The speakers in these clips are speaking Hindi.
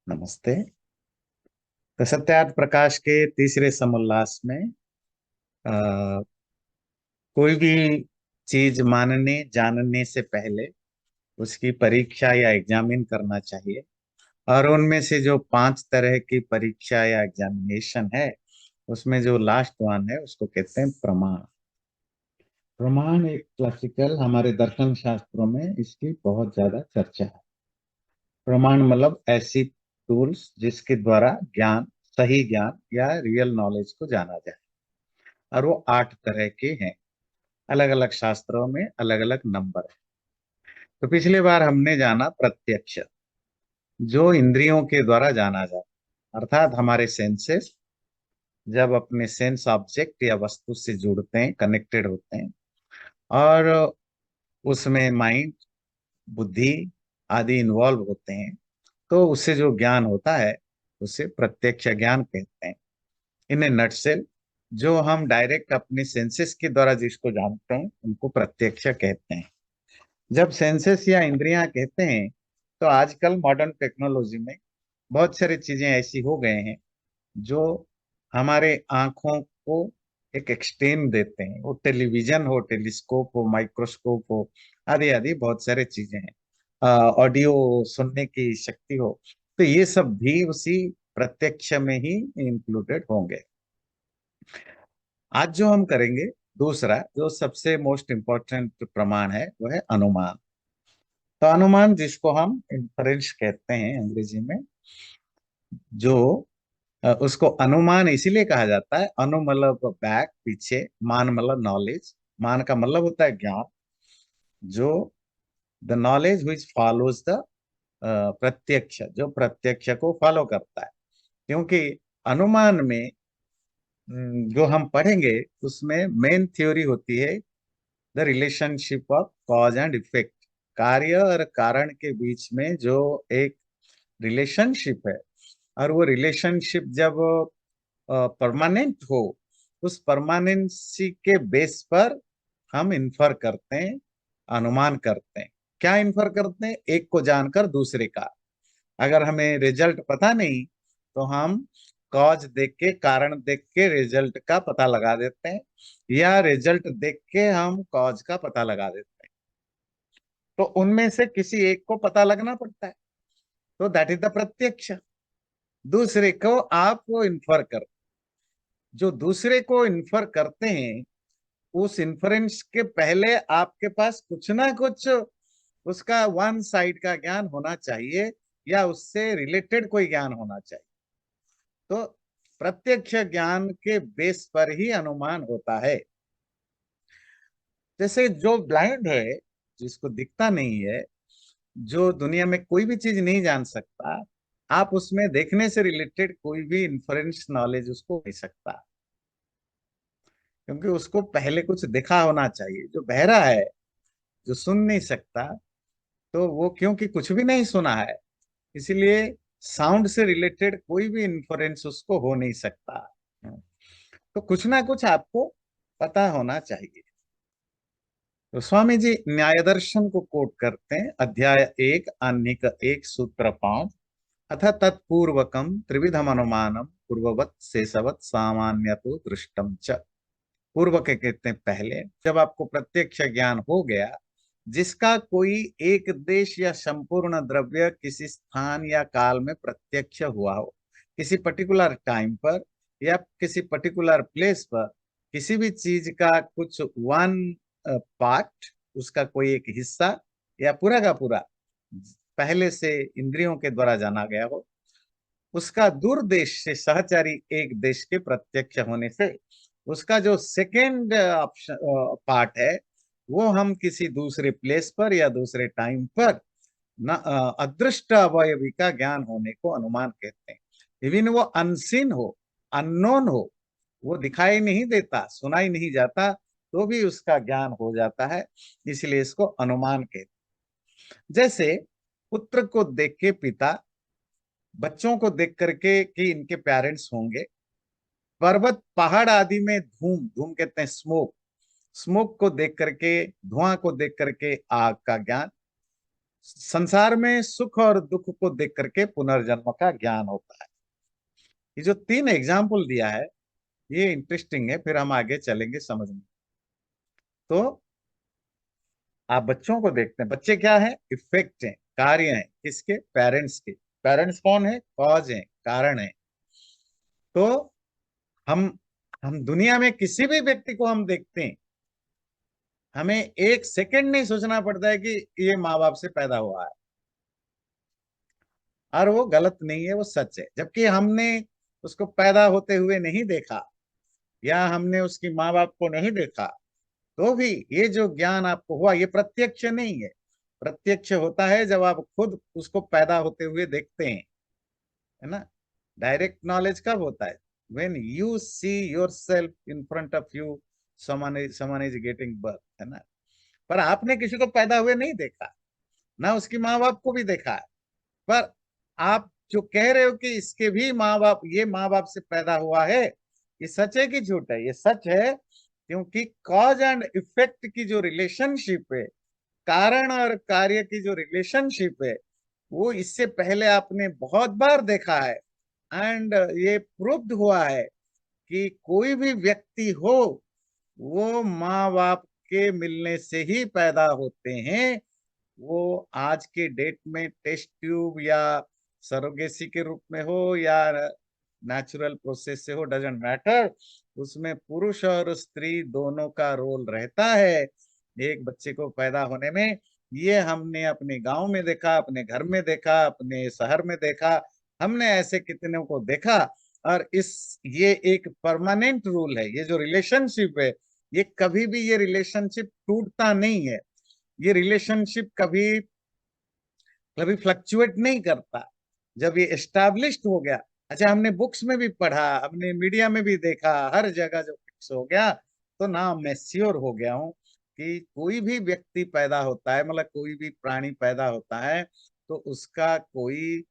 नमस्ते। तो सत्यार्थ प्रकाश के तीसरे समोल्लास में आ, कोई भी चीज मानने जानने से पहले उसकी परीक्षा या एग्जामिन करना चाहिए। और उनमें से जो 5 तरह की परीक्षा या एग्जामिनेशन है, उसमें जो लास्ट वन है उसको कहते हैं प्रमाण। प्रमाण एक क्लासिकल हमारे दर्शन शास्त्रों में इसकी बहुत ज्यादा चर्चा है। प्रमाण मतलब ऐसी टूल्स जिसके द्वारा ज्ञान, सही ज्ञान या रियल नॉलेज को जाना जाए। और वो 8 तरह के हैं। अलग अलग शास्त्रों में अलग अलग नंबर है। तो पिछले बार हमने जाना प्रत्यक्ष, जो इंद्रियों के द्वारा जाना जाता, अर्थात हमारे सेंसेस जब अपने सेंस ऑब्जेक्ट या वस्तु से जुड़ते हैं, कनेक्टेड होते हैं, और उसमें माइंड, बुद्धि आदि इन्वॉल्व होते हैं, तो उससे जो ज्ञान होता है उसे प्रत्यक्ष ज्ञान कहते हैं। इन नटसेल, जो हम डायरेक्ट अपने सेंसेस के द्वारा जिसको जानते हैं उनको प्रत्यक्ष कहते हैं। जब सेंसेस या इंद्रियां कहते हैं, तो आजकल मॉडर्न टेक्नोलॉजी में बहुत सारी चीजें ऐसी हो गए हैं जो हमारे आंखों को एक एक्सटेंड देते हैं। वो टेलीविजन हो, टेलीस्कोप हो, माइक्रोस्कोप हो, आदि आदि बहुत सारे चीजें हैं। ऑडियो सुनने की शक्ति हो, तो ये सब भी उसी प्रत्यक्ष में ही इंक्लूडेड होंगे। आज जो हम करेंगे, दूसरा जो सबसे मोस्ट इम्पोर्टेंट प्रमाण है वो है अनुमान। तो अनुमान जिसको हम इन्फरेंस कहते हैं अंग्रेजी में, जो उसको अनुमान इसीलिए कहा जाता है। अनु मतलब बैक, पीछे, मान मतलब नॉलेज। मान का मतलब होता है ज्ञान, जो the knowledge which follows the प्रत्यक्ष, जो प्रत्यक्ष को फॉलो करता है। क्योंकि अनुमान में जो हम पढ़ेंगे उसमें मेन थ्योरी होती है the relationship of cause and effect. कार्य और कारण के बीच में जो एक रिलेशनशिप है, और वो रिलेशनशिप जब परमानेंट हो, उस परमानेंसी के बेस पर हम इन्फर करते हैं, अनुमान करते हैं। क्या इन्फर करते हैं? एक को जानकर दूसरे का। अगर हमें रिजल्ट पता नहीं, तो हम कॉज देख के, कारण देख के रिजल्ट का पता लगा देते हैं, या रिजल्ट देख के हम कॉज का पता लगा देते हैं। तो उनमें से किसी एक को पता लगना पड़ता है, तो दैट इज द प्रत्यक्ष। दूसरे को आप वो इन्फर कर, जो दूसरे को इन्फर करते हैं, उस इन्फ्रेंस के पहले आपके पास कुछ ना कुछ उसका वन साइड का ज्ञान होना चाहिए, या उससे रिलेटेड कोई ज्ञान होना चाहिए। तो प्रत्यक्ष ज्ञान के बेस पर ही अनुमान होता है। जैसे जो ब्लाइंड है, जिसको दिखता नहीं है, जो दुनिया में कोई भी चीज नहीं जान सकता, आप उसमें देखने से रिलेटेड कोई भी इंफरेंस नॉलेज उसको दे सकता, क्योंकि उसको पहले कुछ देखा होना चाहिए। जो बहरा है, जो सुन नहीं सकता, तो वो क्योंकि कुछ भी नहीं सुना है, इसलिए साउंड से रिलेटेड कोई भी इंफरेंस उसको हो नहीं सकता। तो कुछ ना कुछ आपको पता होना चाहिए। तो स्वामी जी न्याय दर्शन को कोट करते हैं, अध्याय 1 आह्निक 1 सूत्र 5। अथ तत्पूर्वकम त्रिविधम अनुमानम पूर्ववत शेषवत सामान्य तो दृष्टम च। पूर्व के कहते हैं पहले। जब आपको प्रत्यक्ष ज्ञान हो गया, जिसका कोई एक देश या संपूर्ण द्रव्य किसी स्थान या काल में प्रत्यक्ष हुआ हो, किसी पर्टिकुलर टाइम पर या किसी पर्टिकुलर प्लेस पर, किसी भी चीज का कुछ वन पार्ट, उसका कोई एक हिस्सा या पूरा का पूरा पहले से इंद्रियों के द्वारा जाना गया हो, उसका दूर देश से सहचारी एक देश के प्रत्यक्ष होने से उसका जो सेकेंड ऑप्शन पार्ट है, वो हम किसी दूसरे प्लेस पर या दूसरे टाइम पर न अदृष्ट अवयवी का ज्ञान होने को अनुमान कहते हैं। इवन वो अनसीन हो, अननोन हो, वो दिखाई नहीं देता, सुनाई नहीं जाता, तो भी उसका ज्ञान हो जाता है, इसलिए इसको अनुमान कहते हैं। जैसे पुत्र को देख के पिता, बच्चों को देख करके कि इनके पेरेंट्स होंगे, पर्वत पहाड़ आदि में धूम, धूम कहते हैं स्मोक, स्मोक को देख करके, धुआं को देख करके आग का ज्ञान, संसार में सुख और दुख को देख करके पुनर्जन्म का ज्ञान होता है। ये जो 3 एग्जाम्पल दिया है ये इंटरेस्टिंग है, फिर हम आगे चलेंगे समझने। तो आप बच्चों को देखते हैं, बच्चे क्या है? इफेक्ट है, कार्य है, किसके? पेरेंट्स के। पेरेंट्स कौन है? कॉज है, कारण है। तो हम हम दुनिया में किसी भी व्यक्ति को हम देखते हैं, हमें एक सेकंड नहीं सोचना पड़ता है कि ये माँ बाप से पैदा हुआ है। और वो गलत नहीं है, वो सच है। जबकि हमने उसको पैदा होते हुए नहीं देखा या हमने उसकी माँ बाप को नहीं देखा, तो भी ये जो ज्ञान आपको हुआ ये प्रत्यक्ष नहीं है। प्रत्यक्ष होता है जब आप खुद उसको पैदा होते हुए देखते हैं, है ना। डायरेक्ट नॉलेज कब होता है? When you see your self in front of you, someone is getting birth, है ना। पर आपने किसी को पैदा हुए नहीं देखा, ना उसकी माँ बाप को भी देखा है। पर आप जो कह रहे हो कि इसके भी माँ बाप, ये माँ बाप से पैदा हुआ है, ये सच है कि झूठ है? ये सच है, क्योंकि कॉज एंड इफेक्ट की जो रिलेशनशिप है, कारण और कार्य की जो रिलेशनशिप है, वो इससे पहले आपने बहुत बार देखा है। एंड ये प्रूव्ड हुआ है कि कोई भी व्यक्ति हो, वो माँ बाप के मिलने से ही पैदा होते हैं। वो आज के डेट में टेस्ट ट्यूब या सरोगेसी के रूप में हो या नेचुरल प्रोसेस से हो, डजेंट मैटर। उसमें पुरुष और स्त्री दोनों का रोल रहता है एक बच्चे को पैदा होने में। ये हमने अपने गांव में देखा, अपने घर में देखा, अपने शहर में देखा, हमने ऐसे कितनों को देखा। और ये एक परमानेंट रूल है। ये जो रिलेशनशिप है, ये कभी भी ये रिलेशनशिप टूटता नहीं है। ये रिलेशनशिप कभी कभी फ्लक्चुएट नहीं करता। जब ये एस्टैब्लिश्ड हो गया, अच्छा हमने बुक्स में भी पढ़ा, हमने मीडिया में भी देखा, हर जगह जो फिक्स हो गया, तो ना मैं श्योर हो गया हूं कि कोई भी व्यक्ति पैदा होता है, मतलब कोई भी प्राणी पैदा होता है, तो उसका कोई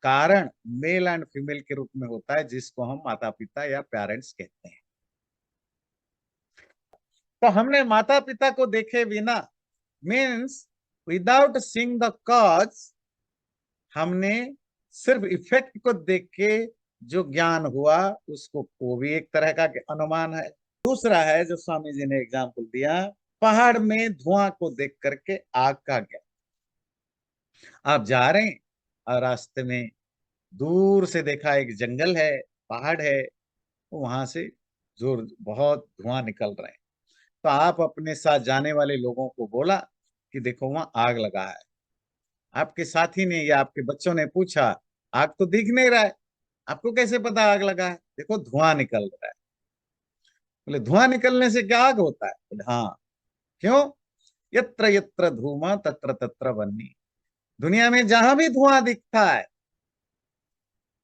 कारण मेल एंड फीमेल के रूप में होता है, जिसको हम माता पिता या पेरेंट्स कहते हैं। तो हमने माता पिता को देखे बिना, means without seeing the cause, हमने सिर्फ इफेक्ट को देख के जो ज्ञान हुआ, उसको वो भी एक तरह का अनुमान है। दूसरा है जो स्वामी जी ने एग्जाम्पल दिया, पहाड़ में धुआं को देख करके आग का ज्ञान। आप जा रहे हैं और रास्ते में दूर से देखा एक जंगल है, पहाड़ है, वहां से जोर बहुत धुआं निकल रहे हैं। तो आप अपने साथ जाने वाले लोगों को बोला कि देखो वहां आग लगा है। आपके साथी ने या आपके बच्चों ने पूछा, आग तो दिख नहीं रहा है, आपको कैसे पता आग लगा है? देखो धुआं निकल रहा है। बोले धुआं निकलने से क्या आग होता है? बोले हाँ। क्यों? यत्र यत्र धूमा तत्र तत्र वह्नि। दुनिया में जहां भी धुआं दिखता है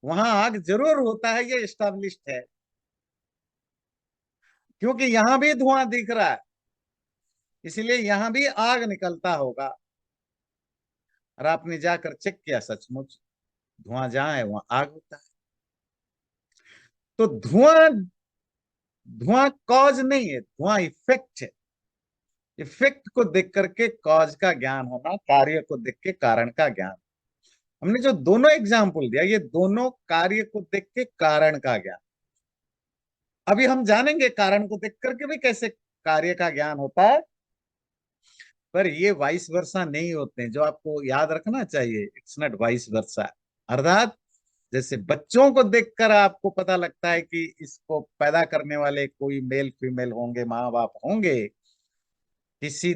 वहां आग जरूर होता है, ये एस्टैब्लिश्ड है। क्योंकि यहां भी धुआं दिख रहा है, इसलिए यहां भी आग निकलता होगा। और आपने जाकर चेक किया, सचमुच धुआं जहां है वहां आग होता है। तो धुआं धुआं कॉज नहीं है, धुआं इफेक्ट है। इफेक्ट को देख करके कॉज का ज्ञान होना, कार्य को देख के कारण का ज्ञान। हमने जो दोनों एग्जाम्पल दिया, ये दोनों कार्य को देख के कारण का ज्ञान। अभी हम जानेंगे कारण को देख करके भी कैसे कार्य का ज्ञान होता है। पर ये वाइस वर्सा नहीं होते हैं, जो आपको याद रखना चाहिए, इट्स नॉट वाइस वर्सा। अर्थात जैसे बच्चों को देखकर आपको पता लगता है कि इसको पैदा करने वाले कोई मेल फीमेल होंगे, माँ बाप होंगे। किसी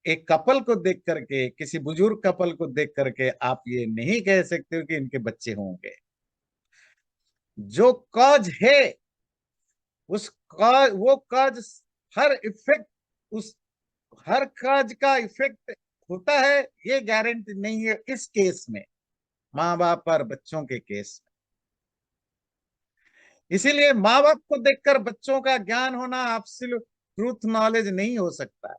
एक कपल को देख करके, किसी बुजुर्ग कपल को देख करके आप ये नहीं कह सकते हो कि इनके बच्चे होंगे। जो कॉज है, उस कॉज, वो कॉज, हर इफेक्ट, उस हर कॉज का इफेक्ट होता है, ये गारंटी नहीं है इस केस में, माँ बाप और बच्चों के केस में। इसीलिए माँ बाप को देखकर बच्चों का ज्ञान होना एब्सोल्यूट ट्रूथ नॉलेज नहीं हो सकता,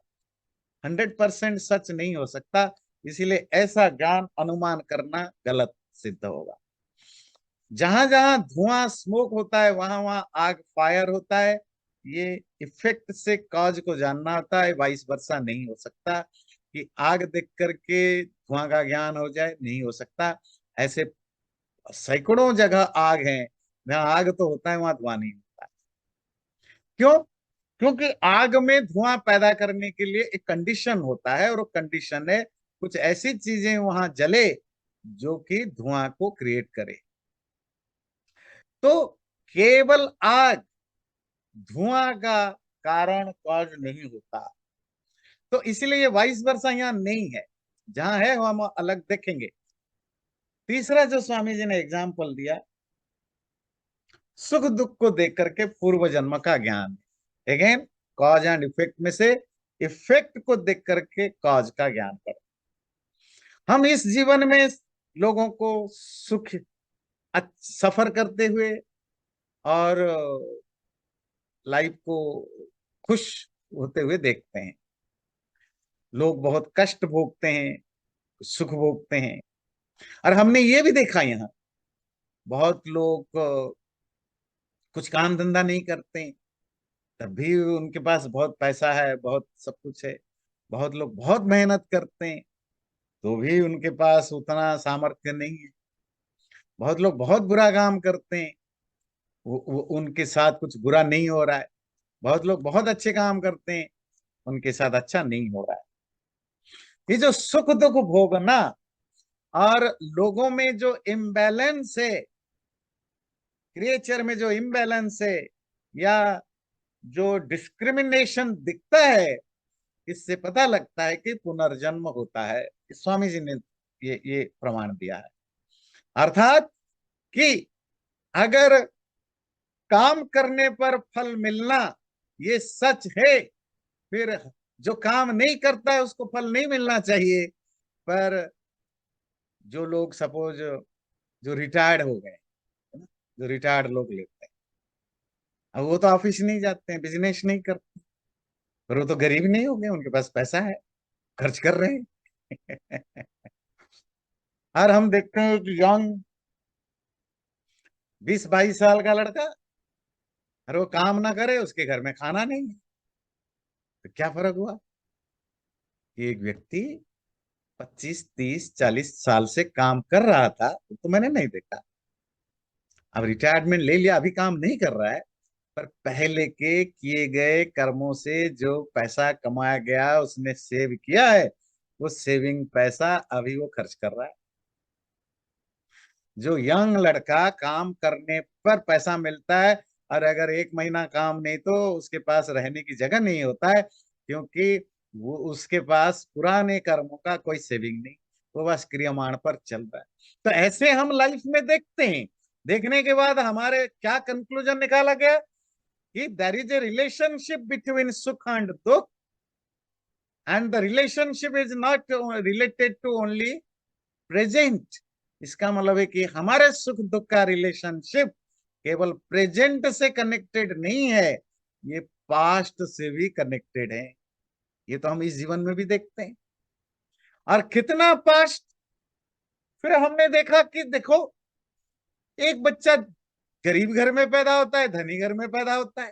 100% सच नहीं हो सकता। इसीलिए ऐसा ज्ञान अनुमान करना गलत सिद्ध होगा। जहां जहां धुआं स्मोक होता है वहां वहां आग फायर होता है। ये इफेक्ट से कॉज को जानना होता है, वाइस वर्सा नहीं हो सकता। कि आग देख करके धुआं का ज्ञान हो जाए, नहीं हो सकता। ऐसे सैकड़ों जगह आग है, जहाँ आग तो होता है वहां धुआं नहीं होता। क्यों? क्योंकि आग में धुआं पैदा करने के लिए एक कंडीशन होता है, और वो कंडीशन है कुछ ऐसी चीजें वहां जले जो कि धुआं को क्रिएट करे। तो केवल आग धुआं का कारण कॉज नहीं होता। तो इसलिए ये वाइस वर्सा यहाँ नहीं है, जहां है हम अलग देखेंगे। तीसरा जो स्वामी जी ने एग्जाम्पल दिया, सुख दुख को देख करके पूर्व जन्म का ज्ञान। अगेन, कॉज एंड इफेक्ट में से इफेक्ट को देख करके कॉज का ज्ञान करो। हम इस जीवन में लोगों को सुख सफर करते हुए और लाइफ को खुश होते हुए देखते हैं। लोग बहुत कष्ट भोगते हैं, सुख भोगते हैं। और हमने ये भी देखा यहाँ, बहुत लोग कुछ काम धंधा नहीं करते, तब भी उनके पास बहुत पैसा है, बहुत सब कुछ है। बहुत लोग बहुत मेहनत करते हैं, तो भी उनके पास उतना सामर्थ्य नहीं है। बहुत लोग बहुत बुरा काम करते हैं, उनके साथ कुछ बुरा नहीं हो रहा है। बहुत लोग बहुत अच्छे काम करते हैं, उनके साथ अच्छा नहीं हो रहा है। ये जो सुख दुख भोगना और लोगों में जो इम्बैलेंस है, क्रिएचर में जो इम्बैलेंस है, या जो डिस्क्रिमिनेशन दिखता है, इससे पता लगता है कि पुनर्जन्म होता है। स्वामी जी ने ये प्रमाण दिया है। अर्थात कि अगर काम करने पर फल मिलना ये सच है, फिर जो काम नहीं करता है उसको फल नहीं मिलना चाहिए। पर जो लोग सपोज जो रिटायर्ड हो गए, है ना, जो रिटायर्ड लोग लेते हैं, अब वो तो ऑफिस नहीं जाते हैं, बिजनेस नहीं करते, पर वो तो गरीब नहीं हो गए, उनके पास पैसा है, खर्च कर रहे हैं। और हम देखते हैं कि यंग 20-22 साल का लड़का, और वो काम ना करे, उसके घर में खाना नहीं है। तो क्या फर्क हुआ कि एक व्यक्ति 25-30-40 साल से काम कर रहा था, तो मैंने नहीं देखा। अब रिटायरमेंट ले लिया, अभी काम नहीं कर रहा है, पर पहले के किए गए कर्मों से जो पैसा कमाया गया, उसने सेव किया है, वो सेविंग पैसा अभी वो खर्च कर रहा है। जो यंग लड़का काम करने पर पैसा मिलता है, और अगर 1 महीना काम नहीं तो उसके पास रहने की जगह नहीं होता है, क्योंकि वो उसके पास पुराने कर्मों का कोई सेविंग नहीं, वो बस क्रियमाण पर चल रहा है। तो ऐसे हम लाइफ में देखते हैं। देखने के बाद हमारे क्या कंक्लूजन निकाला गया कि there is a relationship between सुख एंड दुख, and the relationship is not related to only present. इसका मतलब है कि हमारे सुख दुख का रिलेशनशिप केवल प्रेजेंट से कनेक्टेड नहीं है, ये पास्ट से भी कनेक्टेड है। ये तो हम इस जीवन में भी देखते हैं। और कितना पास्ट? फिर हमने देखा कि देखो, एक बच्चा गरीब घर में पैदा होता है, धनी घर में पैदा होता है।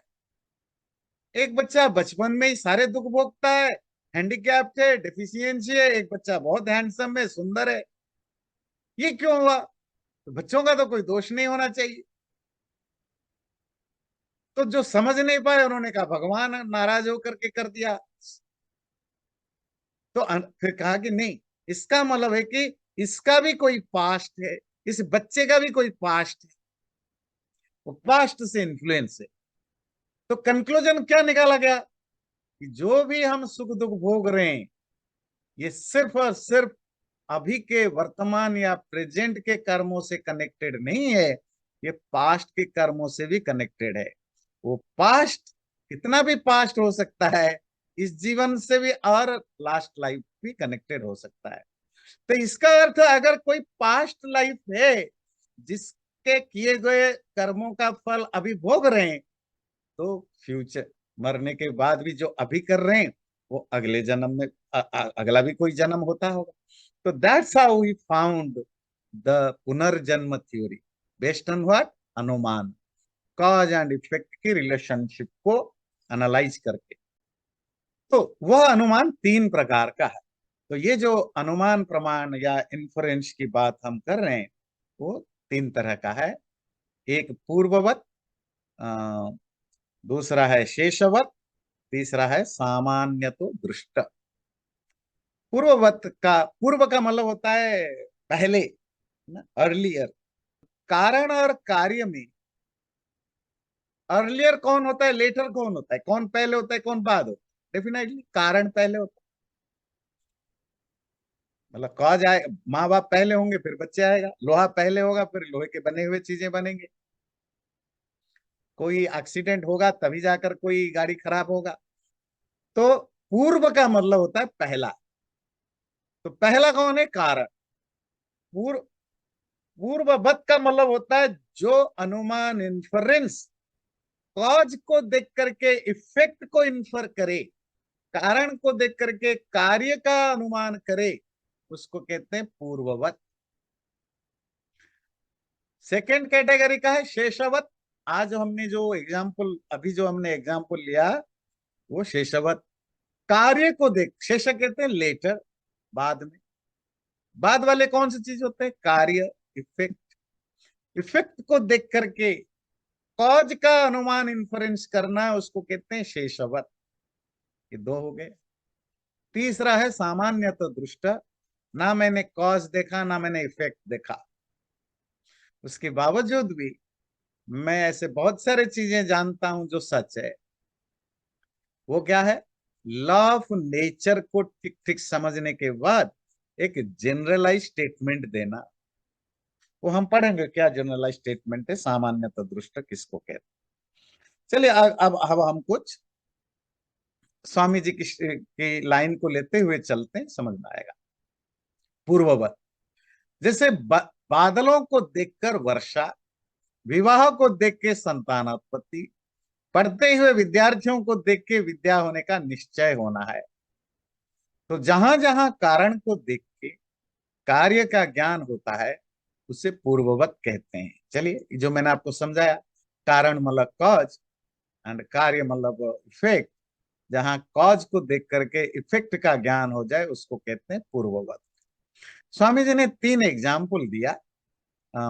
एक बच्चा बचपन में ही सारे दुख भोगता है, हैंडीकैप्ड है, डेफिशिएंसी है। एक बच्चा बहुत हैंडसम है, सुंदर है। ये क्यों हुआ? तो बच्चों का तो कोई दोष नहीं होना चाहिए। तो जो समझ नहीं पाए, उन्होंने कहा भगवान नाराज होकर के कर दिया। तो फिर कहा कि नहीं, इसका मतलब है कि इसका भी कोई पास्ट है, इस बच्चे का भी कोई पास्ट है, वो पास्ट से इन्फ्लुएंस है। तो कंक्लूजन क्या निकाला गया कि जो भी हम सुख दुख भोग रहे हैं, ये सिर्फ और सिर्फ अभी के वर्तमान या प्रेजेंट के कर्मों से कनेक्टेड नहीं है, ये पास्ट के कर्मों से भी कनेक्टेड है। वो पास्ट कितना भी पास्ट हो सकता है, इस जीवन से भी, और लास्ट लाइफ भी कनेक्टेड हो सकता है। तो इसका अर्थ, अगर कोई पास्ट लाइफ है जिसके किए गए कर्मों का फल अभी भोग रहे हैं, तो फ्यूचर, मरने के बाद भी जो अभी कर रहे हैं, वो अगले जन्म में अगला भी कोई जन्म होता होगा। तो that's how we found the पुनर्जन्म थ्योरी, बेस्ड ऑन व्हाट? अनुमान, कॉज एंड इफेक्ट की रिलेशनशिप को एनालाइज करके। तो वह अनुमान 3 प्रकार का है। तो ये जो अनुमान प्रमाण या इन्फरेंस की बात हम कर रहे हैं वो तीन तरह का है। एक पूर्ववत, अ, दूसरा है शेषवत, तीसरा है सामान्यतो दृष्ट। पूर्ववत का, पूर्व का मतलब होता है पहले, ना, अर्लियर। कारण और कार्य में अर्लियर कौन होता है, लेटर कौन होता है, कौन पहले होता है कौन बाद होता है? डेफिनेटली कारण पहले होता है। मतलब कॉज आए, माँ बाप पहले होंगे फिर बच्चे आएगा, लोहा पहले होगा फिर लोहे के बने हुए चीजें बनेंगे, कोई एक्सीडेंट होगा तभी जाकर कोई गाड़ी खराब होगा। तो पूर्व का मतलब होता है पहला। तो पहला कौन है, कारण। पूर्व, पूर्ववत का मतलब होता है जो अनुमान, इन्फरेंस, कॉज को देख करके इफेक्ट को इन्फर करे, कारण को देख करके कार्य का अनुमान करे, उसको कहते हैं पूर्ववत। सेकेंड कैटेगरी का है शेषवत। आज हमने जो एग्जाम्पल, अभी जो हमने एग्जाम्पल लिया वो शेषवत। कार्य को देख, शेष कहते हैं लेटर, बाद में। बाद वाले कौन सी चीज होते हैं, कार्य, इफेक्ट। इफेक्ट को देख करके कॉज का अनुमान इन्फरेंस करना है, उसको कहते हैं शेषवत। ये दो हो गए। तीसरा है सामान्यतः दृष्ट। ना मैंने कॉज देखा ना मैंने इफेक्ट देखा, उसके बावजूद भी मैं ऐसे बहुत सारे चीजें जानता हूं जो सच है। वो क्या है, लॉ ऑफ नेचर को ठीक ठीक समझने के बाद एक जनरलाइज स्टेटमेंट देना। वो हम पढ़ेंगे क्या जनरलाइज स्टेटमेंट है, सामान्यतः दृष्ट किसको कहते हैं। चलिए अब हम कुछ स्वामी जी की लाइन को लेते हुए चलते हैं, समझ में आएगा। पूर्ववत, जैसे बादलों को देखकर वर्षा, विवाह को देख के संतानोत्पत्ति, पढ़ते हुए विद्यार्थियों को देख के विद्या होने का निश्चय होना है। तो जहां जहां कारण को देख के कार्य का ज्ञान होता है उसे पूर्ववत कहते हैं। चलिए, जो मैंने आपको समझाया, कारण मतलब कॉज एंड कार्य मतलब इफेक्ट, जहां कॉज को देख करके इफेक्ट का ज्ञान हो जाए उसको कहते हैं पूर्ववत। स्वामी जी ने तीन एग्जाम्पल दिया,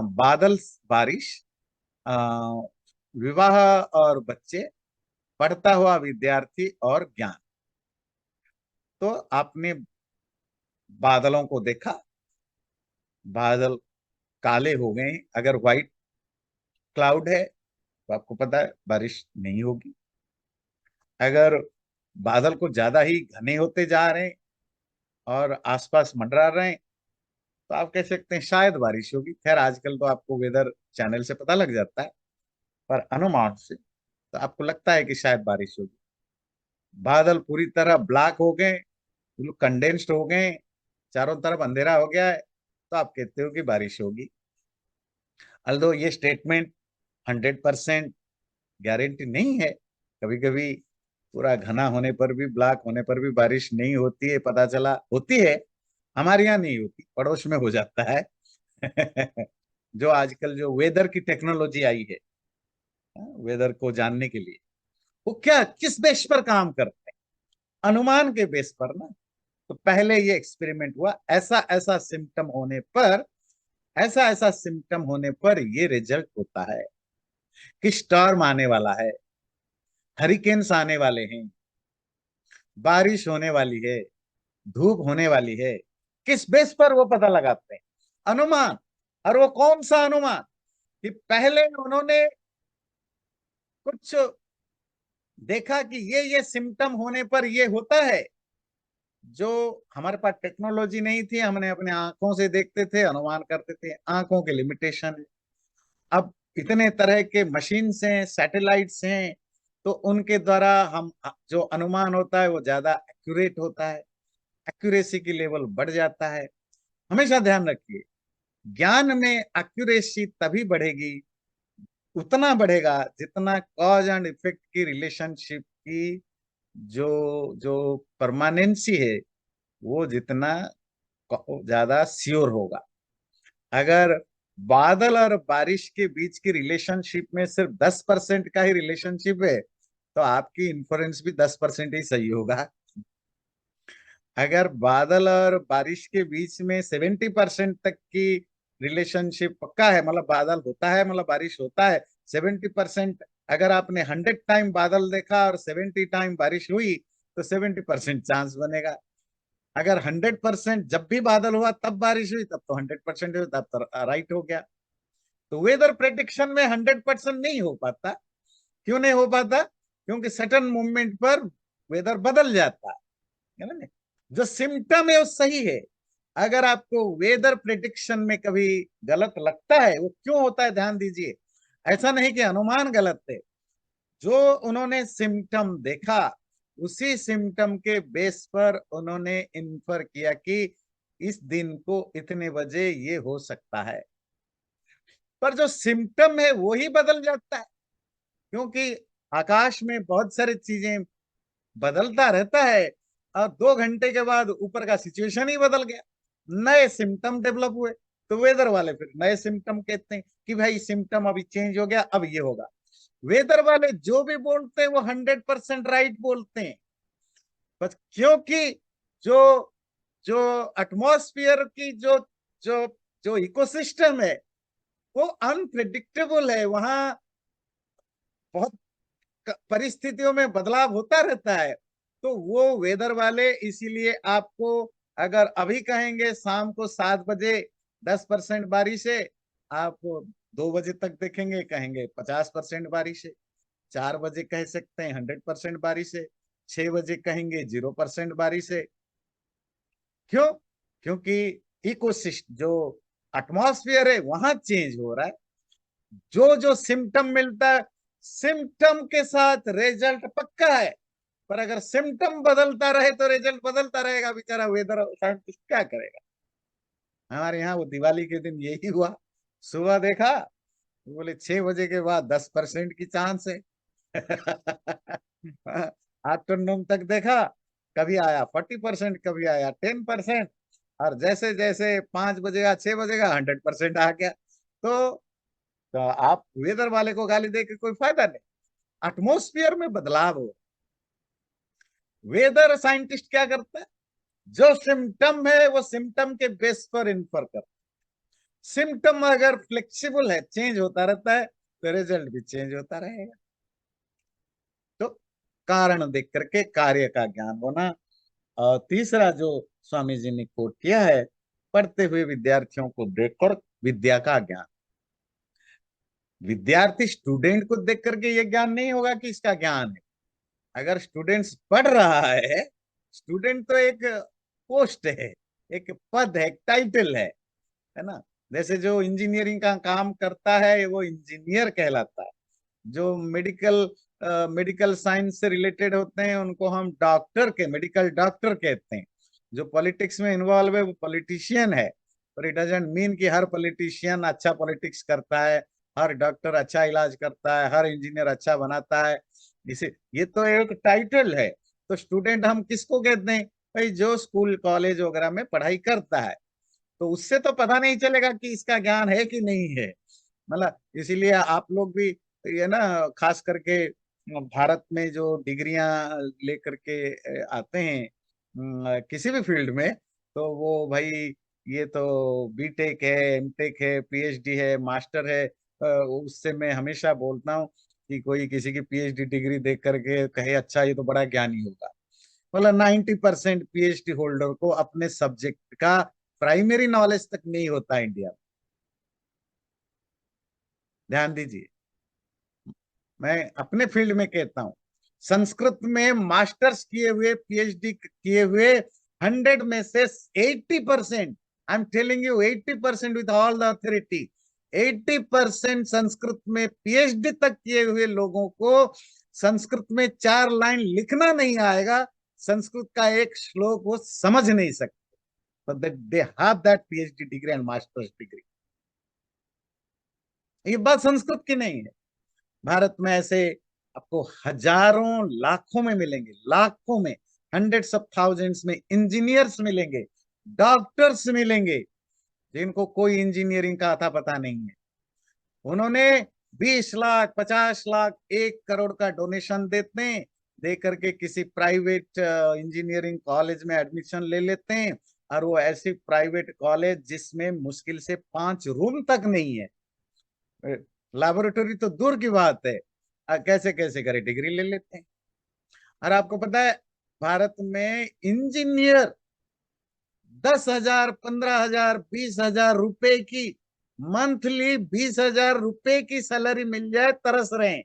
बादल, बारिश, अ, विवाह और बच्चे, पढ़ता हुआ विद्यार्थी और ज्ञान। तो आपने बादलों को देखा, बादल काले हो गए, अगर व्हाइट क्लाउड है तो आपको पता है बारिश नहीं होगी। अगर बादल को ज्यादा ही घने होते जा रहे हैं और आसपास मंडरा रहे हैं तो आप कह सकते हैं शायद बारिश होगी। खैर आजकल तो आपको वेदर चैनल से पता लग जाता है, पर अनुमान से तो आपको लगता है कि शायद बारिश होगी। बादल पूरी तरह ब्लैक हो गए, बिल्कुल कंडेंस्ड हो गए, चारों तरफ अंधेरा हो गया है, तो आप कहते हो कि बारिश होगी। अल्दो ये स्टेटमेंट 100% गारंटी नहीं है। कभी कभी पूरा घना होने पर भी, ब्लैक होने पर भी बारिश नहीं होती है, पता चला होती है। हमारे यहाँ नहीं होती, पड़ोस में हो जाता है। जो आजकल जो वेदर की टेक्नोलॉजी आई है, वेदर को जानने के लिए, वो क्या किस बेस पर काम करते हैं, अनुमान के बेस पर ना। तो पहले ये एक्सपेरिमेंट हुआ, ऐसा ऐसा सिम्टम होने पर, ऐसा ऐसा सिम्टम होने पर ये रिजल्ट होता है कि स्टॉर्म आने वाला है, हरिकेन्स आने वाले हैं, बारिश होने वाली है, धूप होने वाली है। किस बेस पर वो पता लगाते हैं, अनुमान। और वो कौन सा अनुमान, कि पहले उन्होंने कुछ देखा कि ये सिम्टम होने पर ये होता है। जो हमारे पास टेक्नोलॉजी नहीं थी, हमने अपने आंखों से देखते थे, अनुमान करते थे, आंखों के लिमिटेशन है। अब इतने तरह के मशीन्स हैं, सैटेलाइट्स हैं, तो उनके द्वारा हम जो अनुमान होता है वो ज्यादा एक्यूरेट होता है, एक्यूरेसी की लेवल बढ़ जाता है। हमेशा ध्यान रखिए, ज्ञान में एक्यूरेसी तभी बढ़ेगी, उतना बढ़ेगा जितना कॉज एंड इफेक्ट की रिलेशनशिप की जो जो परमानेंसी है वो जितना ज्यादा श्योर होगा। अगर बादल और बारिश के बीच की रिलेशनशिप में सिर्फ 10% का ही रिलेशनशिप है तो आपकी इन्फ्लुएंस भी 10% ही सही होगा। अगर बादल और बारिश के बीच में 70% तक की रिलेशनशिप पक्का है, मतलब बादल होता है मतलब बारिश होता है 70%, अगर आपने 100 टाइम बादल देखा और 70 टाइम बारिश हुई तो 70% चांस बनेगा। अगर 100% जब भी बादल हुआ तब बारिश हुई तब तो 100% हुई, तब तो राइट हो गया। तो वेदर प्रेडिक्शन में 100% नहीं हो पाता। क्यों नहीं हो पाता? क्योंकि सडन मूवमेंट पर वेदर बदल जाता है ना। जो सिम्टम है वो सही है। अगर आपको वेदर प्रेडिक्शन में कभी गलत लगता है, वो क्यों होता है ध्यान दीजिए। ऐसा नहीं कि अनुमान गलत थे। जो उन्होंने सिम्टम देखा उसी सिम्टम के बेस पर उन्होंने इन्फर किया कि इस दिन को इतने बजे ये हो सकता है। पर जो सिम्टम है वो ही बदल जाता है, क्योंकि आकाश में बहुत सारी चीजें बदलता रहता है। और 2 घंटे के बाद ऊपर का सिचुएशन ही बदल गया, नए सिम्टम डेवलप हुए। तो वेदर वाले फिर नए सिम्टम कहते हैं कि भाई सिम्टम अभी चेंज हो गया, अब ये होगा। वेदर वाले जो भी बोलते हैं वो 100% राइट बोलते हैं। बस क्योंकि जो जो एटमॉस्फेयर की जो जो जो इकोसिस्टम है वो अनप्रिडिक्टेबल है, वहां बहुत परिस्थितियों में बदलाव होता रहता है। तो वो वेदर वाले इसीलिए आपको अगर अभी कहेंगे शाम को 7 बजे 10% बारिश है, आप 2 बजे तक देखेंगे कहेंगे 50% बारिश है। 4 बजे कह सकते हैं 100% बारिश है। 6 बजे कहेंगे 0% बारिश है। क्यों? क्योंकि इकोसिस्टम जो एटमॉस्फेयर है वहां चेंज हो रहा है। जो जो सिम्टम मिलता है सिम्टम के साथ रिजल्ट पक्का है। पर अगर सिम्टम बदलता रहे तो रिजल्ट बदलता रहेगा, बेचारा वेदर साइंटिस्ट क्या करेगा। हमारे यहाँ वो दिवाली के दिन यही हुआ। सुबह देखा तो बोले 6 बजे के बाद 10% की चांस है। आफ्टरनून तक देखा, कभी आया 40%, कभी आया 10%, और जैसे जैसे 5 बजेगा 6 बजेगा 100% आ गया। तो आप वेदर वाले को गाली दे के कोई फायदा नहीं। एटमोस्फियर में बदलाव हो, वेदर साइंटिस्ट क्या करता है, जो सिम्टम है वो सिम्टम के बेस पर इन्फर कर। सिम्टम अगर फ्लेक्सिबल है, चेंज होता रहता है, तो रिजल्ट भी चेंज होता रहेगा। तो कारण देख करके कार्य का ज्ञान होना। और तीसरा जो स्वामी जी ने कोट किया है, पढ़ते हुए विद्यार्थियों को देखकर विद्या का ज्ञान। विद्यार्थी स्टूडेंट को देख करके ये ज्ञान नहीं होगा कि इसका ज्ञान है। अगर स्टूडेंट्स पढ़ रहा है, स्टूडेंट तो एक पोस्ट है, एक पद है, एक टाइटल है ना। जैसे जो इंजीनियरिंग का काम करता है वो इंजीनियर कहलाता है। जो मेडिकल साइंस से रिलेटेड होते हैं उनको हम डॉक्टर के मेडिकल डॉक्टर कहते हैं। जो पॉलिटिक्स में इन्वॉल्व है वो पॉलिटिशियन है। पर इट डजंट मीन कि हर पॉलिटिशियन अच्छा पॉलिटिक्स करता है, हर डॉक्टर अच्छा इलाज करता है, हर इंजीनियर अच्छा बनाता है। इसे ये तो एक टाइटल है। तो स्टूडेंट हम किसको कहते हैं? भाई जो स्कूल कॉलेज वगैरह में पढ़ाई करता है। तो उससे तो पता नहीं चलेगा कि इसका ज्ञान है कि नहीं है। मतलब इसीलिए आप लोग भी ये ना, खास करके भारत में जो डिग्रियां लेकर के आते हैं किसी भी फील्ड में, तो वो भाई ये तो बीटेक है, एमटेक है, पीएचडी है, मास्टर है। उससे मैं हमेशा बोलता हूँ कि कोई किसी की पीएचडी डिग्री देख करके कहे अच्छा ये तो बड़ा ज्ञानी होगा। मतलब 90% पीएचडी होल्डर को अपने सब्जेक्ट का प्राइमरी नॉलेज तक नहीं होता इंडिया में। ध्यान दीजिए, मैं अपने फील्ड में कहता हूँ, संस्कृत में मास्टर्स किए हुए, पीएचडी किए हुए 100 में से 80%, I am telling you 80% with all the authority, 80% Sanskrit में पीएचडी तक किए हुए लोगों को संस्कृत में 4 लाइन लिखना नहीं आएगा, संस्कृत का एक श्लोक वो समझ नहीं सकते। but they have that PhD degree and master's degree। ये बात संस्कृत की नहीं है। भारत में ऐसे आपको हजारों लाखों में मिलेंगे, लाखों में, हंड्रेड्स ऑफ थाउजेंड्स में इंजीनियर्स मिलेंगे, डॉक्टर्स मिलेंगे, जिनको कोई इंजीनियरिंग का अता पता नहीं है। उन्होंने 20 लाख 50 लाख 1 करोड़ का डोनेशन देते हैं, दे करके किसी प्राइवेट इंजीनियरिंग कॉलेज में एडमिशन ले लेते हैं, और वो ऐसी प्राइवेट कॉलेज जिसमें मुश्किल से 5 रूम तक नहीं है, लेबोरेटरी तो दूर की बात है, कैसे कैसे करे डिग्री ले लेते हैं। और आपको पता है भारत में इंजीनियर 10,000, 15,000, 20,000 रुपए की मंथली, 20,000 रुपए की सैलरी मिल जाए तरस रहे हैं।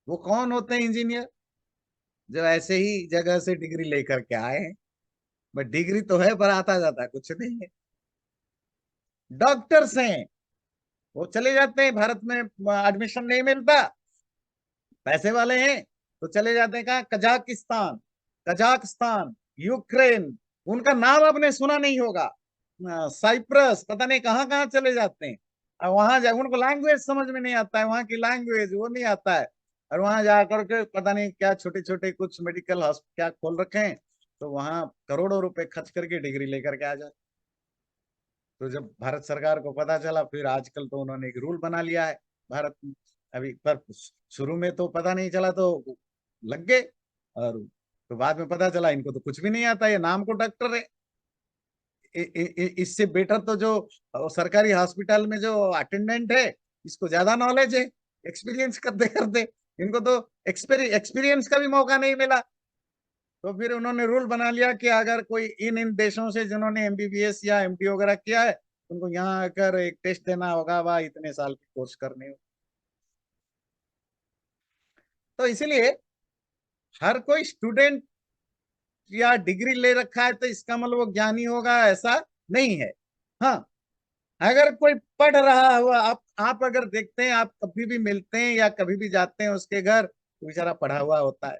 वो कौन होते हैं इंजीनियर? जो ऐसे ही जगह से डिग्री लेकर के आए हैं, बट डिग्री तो है पर आता जाता कुछ नहीं है। डॉक्टर्स हैं, वो चले जाते हैं, भारत में एडमिशन नहीं मिलता, पैसे वाले हैं तो चले जाते हैं कहा, कजाकिस्तान, कजाकिस्तान, यूक्रेन, उनका नाम आपने सुना नहीं होगा, साइप्रस, पता नहीं कहाँ कहाँ चले जाते हैं। और वहां जा उनको लैंग्वेज समझ में नहीं आता है, वहां की लैंग्वेज वो नहीं आता है, और वहां जा करके पता नहीं क्या छोटे छोटे कुछ मेडिकल क्या खोल रखे हैं, तो वहां करोड़ों रुपए खर्च करके डिग्री लेकर के आ जाते। तो जब भारत सरकार को पता चला, फिर आजकल तो उन्होंने एक रूल बना लिया है भारत में। अभी पर शुरू में तो पता नहीं चला तो लग गए, और तो बाद में पता चला इनको तो कुछ भी नहीं आता, ये नाम को डॉक्टर है। इससे बेटर तो जो सरकारी हॉस्पिटल में जो अटेंडेंट है, इसको ज्यादा नॉलेज है, एक्सपीरियंस करते करते। इनको तो एक्सपीरियंस का भी मौका नहीं मिला। तो फिर उन्होंने रूल बना लिया कि अगर कोई इन इन देशों से जिन्होंने एमबीबीएस या एमडी वगैरह किया है, उनको यहाँ आकर एक टेस्ट देना होगा, वह इतने साल की कोर्स करने हो। तो इसलिए हर कोई स्टूडेंट या डिग्री ले रखा है तो इसका मतलब वो ज्ञानी होगा, ऐसा नहीं है। हाँ, अगर कोई पढ़ रहा हुआ, आप अगर देखते हैं, आप कभी भी मिलते हैं या कभी भी जाते हैं उसके घर, तो बेचारा पढ़ा हुआ होता है,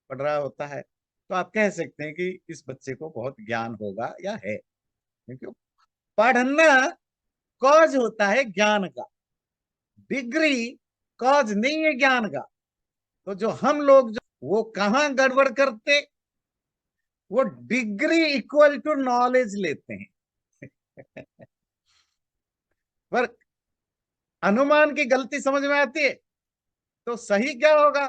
पढ़ रहा होता है, तो आप कह सकते हैं कि इस बच्चे को बहुत ज्ञान होगा या है, क्योंकि पढ़ना कॉज होता है ज्ञान का, डिग्री कॉज नहीं है ज्ञान का। तो जो हम लोग जो वो कहाँ गड़बड़ करते, वो डिग्री इक्वल टू नॉलेज लेते हैं। पर अनुमान की गलती समझ में आती है, तो सही क्या होगा?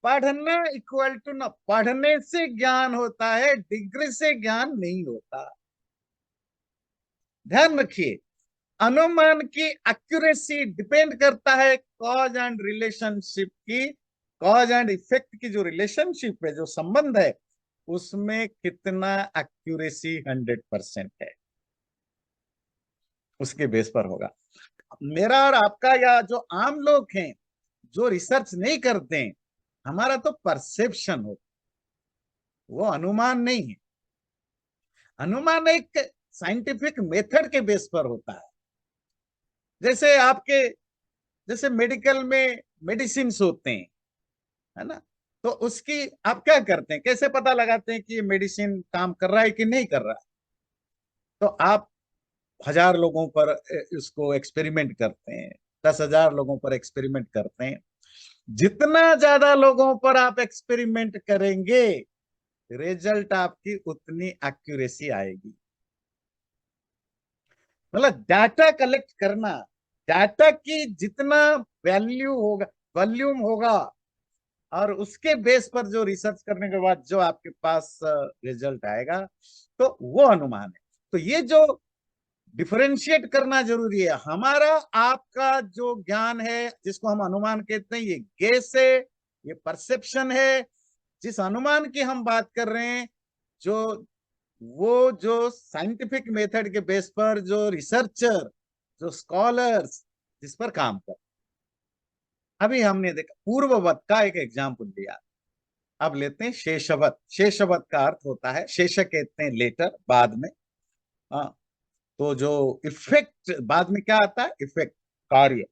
पढ़ना इक्वल टू न, पढ़ने से ज्ञान होता है, डिग्री से ज्ञान नहीं होता। ध्यान रखिए, अनुमान की एक्यूरेसी डिपेंड करता है कॉज एंड रिलेशनशिप की, कॉज एंड इफेक्ट की जो रिलेशनशिप है, जो संबंध है, उसमें कितना एक्यूरेसी 100% है, उसके बेस पर होगा। मेरा और आपका या जो आम लोग हैं जो रिसर्च नहीं करते हैं, हमारा तो परसेप्शन होता, वो अनुमान नहीं है। अनुमान एक साइंटिफिक मेथड के बेस पर होता है। जैसे आपके, जैसे मेडिकल में मेडिसिन होते हैं, है ना, तो उसकी आप क्या करते हैं, कैसे पता लगाते हैं कि ये मेडिसिन काम कर रहा है कि नहीं कर रहा है? तो आप 1,000 लोगों पर उसको एक्सपेरिमेंट करते हैं, 10,000 लोगों पर एक्सपेरिमेंट करते हैं। जितना ज्यादा लोगों पर आप एक्सपेरिमेंट करेंगे, रिजल्ट आपकी उतनी एक्यूरेसी आएगी। मतलब डाटा कलेक्ट करना, डाटा की जितना वैल्यू होगा, वॉल्यूम होगा, और उसके बेस पर जो रिसर्च करने के बाद जो आपके पास रिजल्ट आएगा, तो वो अनुमान है। तो ये जो डिफरेंशिएट करना जरूरी है, हमारा आपका जो ज्ञान है जिसको हम अनुमान कहते हैं, ये गेस है, ये परसेप्शन है। जिस अनुमान की हम बात कर रहे हैं, जो वो जो साइंटिफिक मेथड के बेस पर जो रिसर्चर, जो स्कॉलर्स जिस पर काम कर, अभी हमने देखा पूर्ववत का एक एग्जाम्पल दिया। अब लेते हैं शेषवत। शेषवत का अर्थ होता है, शेष कहते हैं लेटर, बाद में। हाँ, तो जो इफेक्ट बाद में क्या आता है, इफेक्ट, कार्य,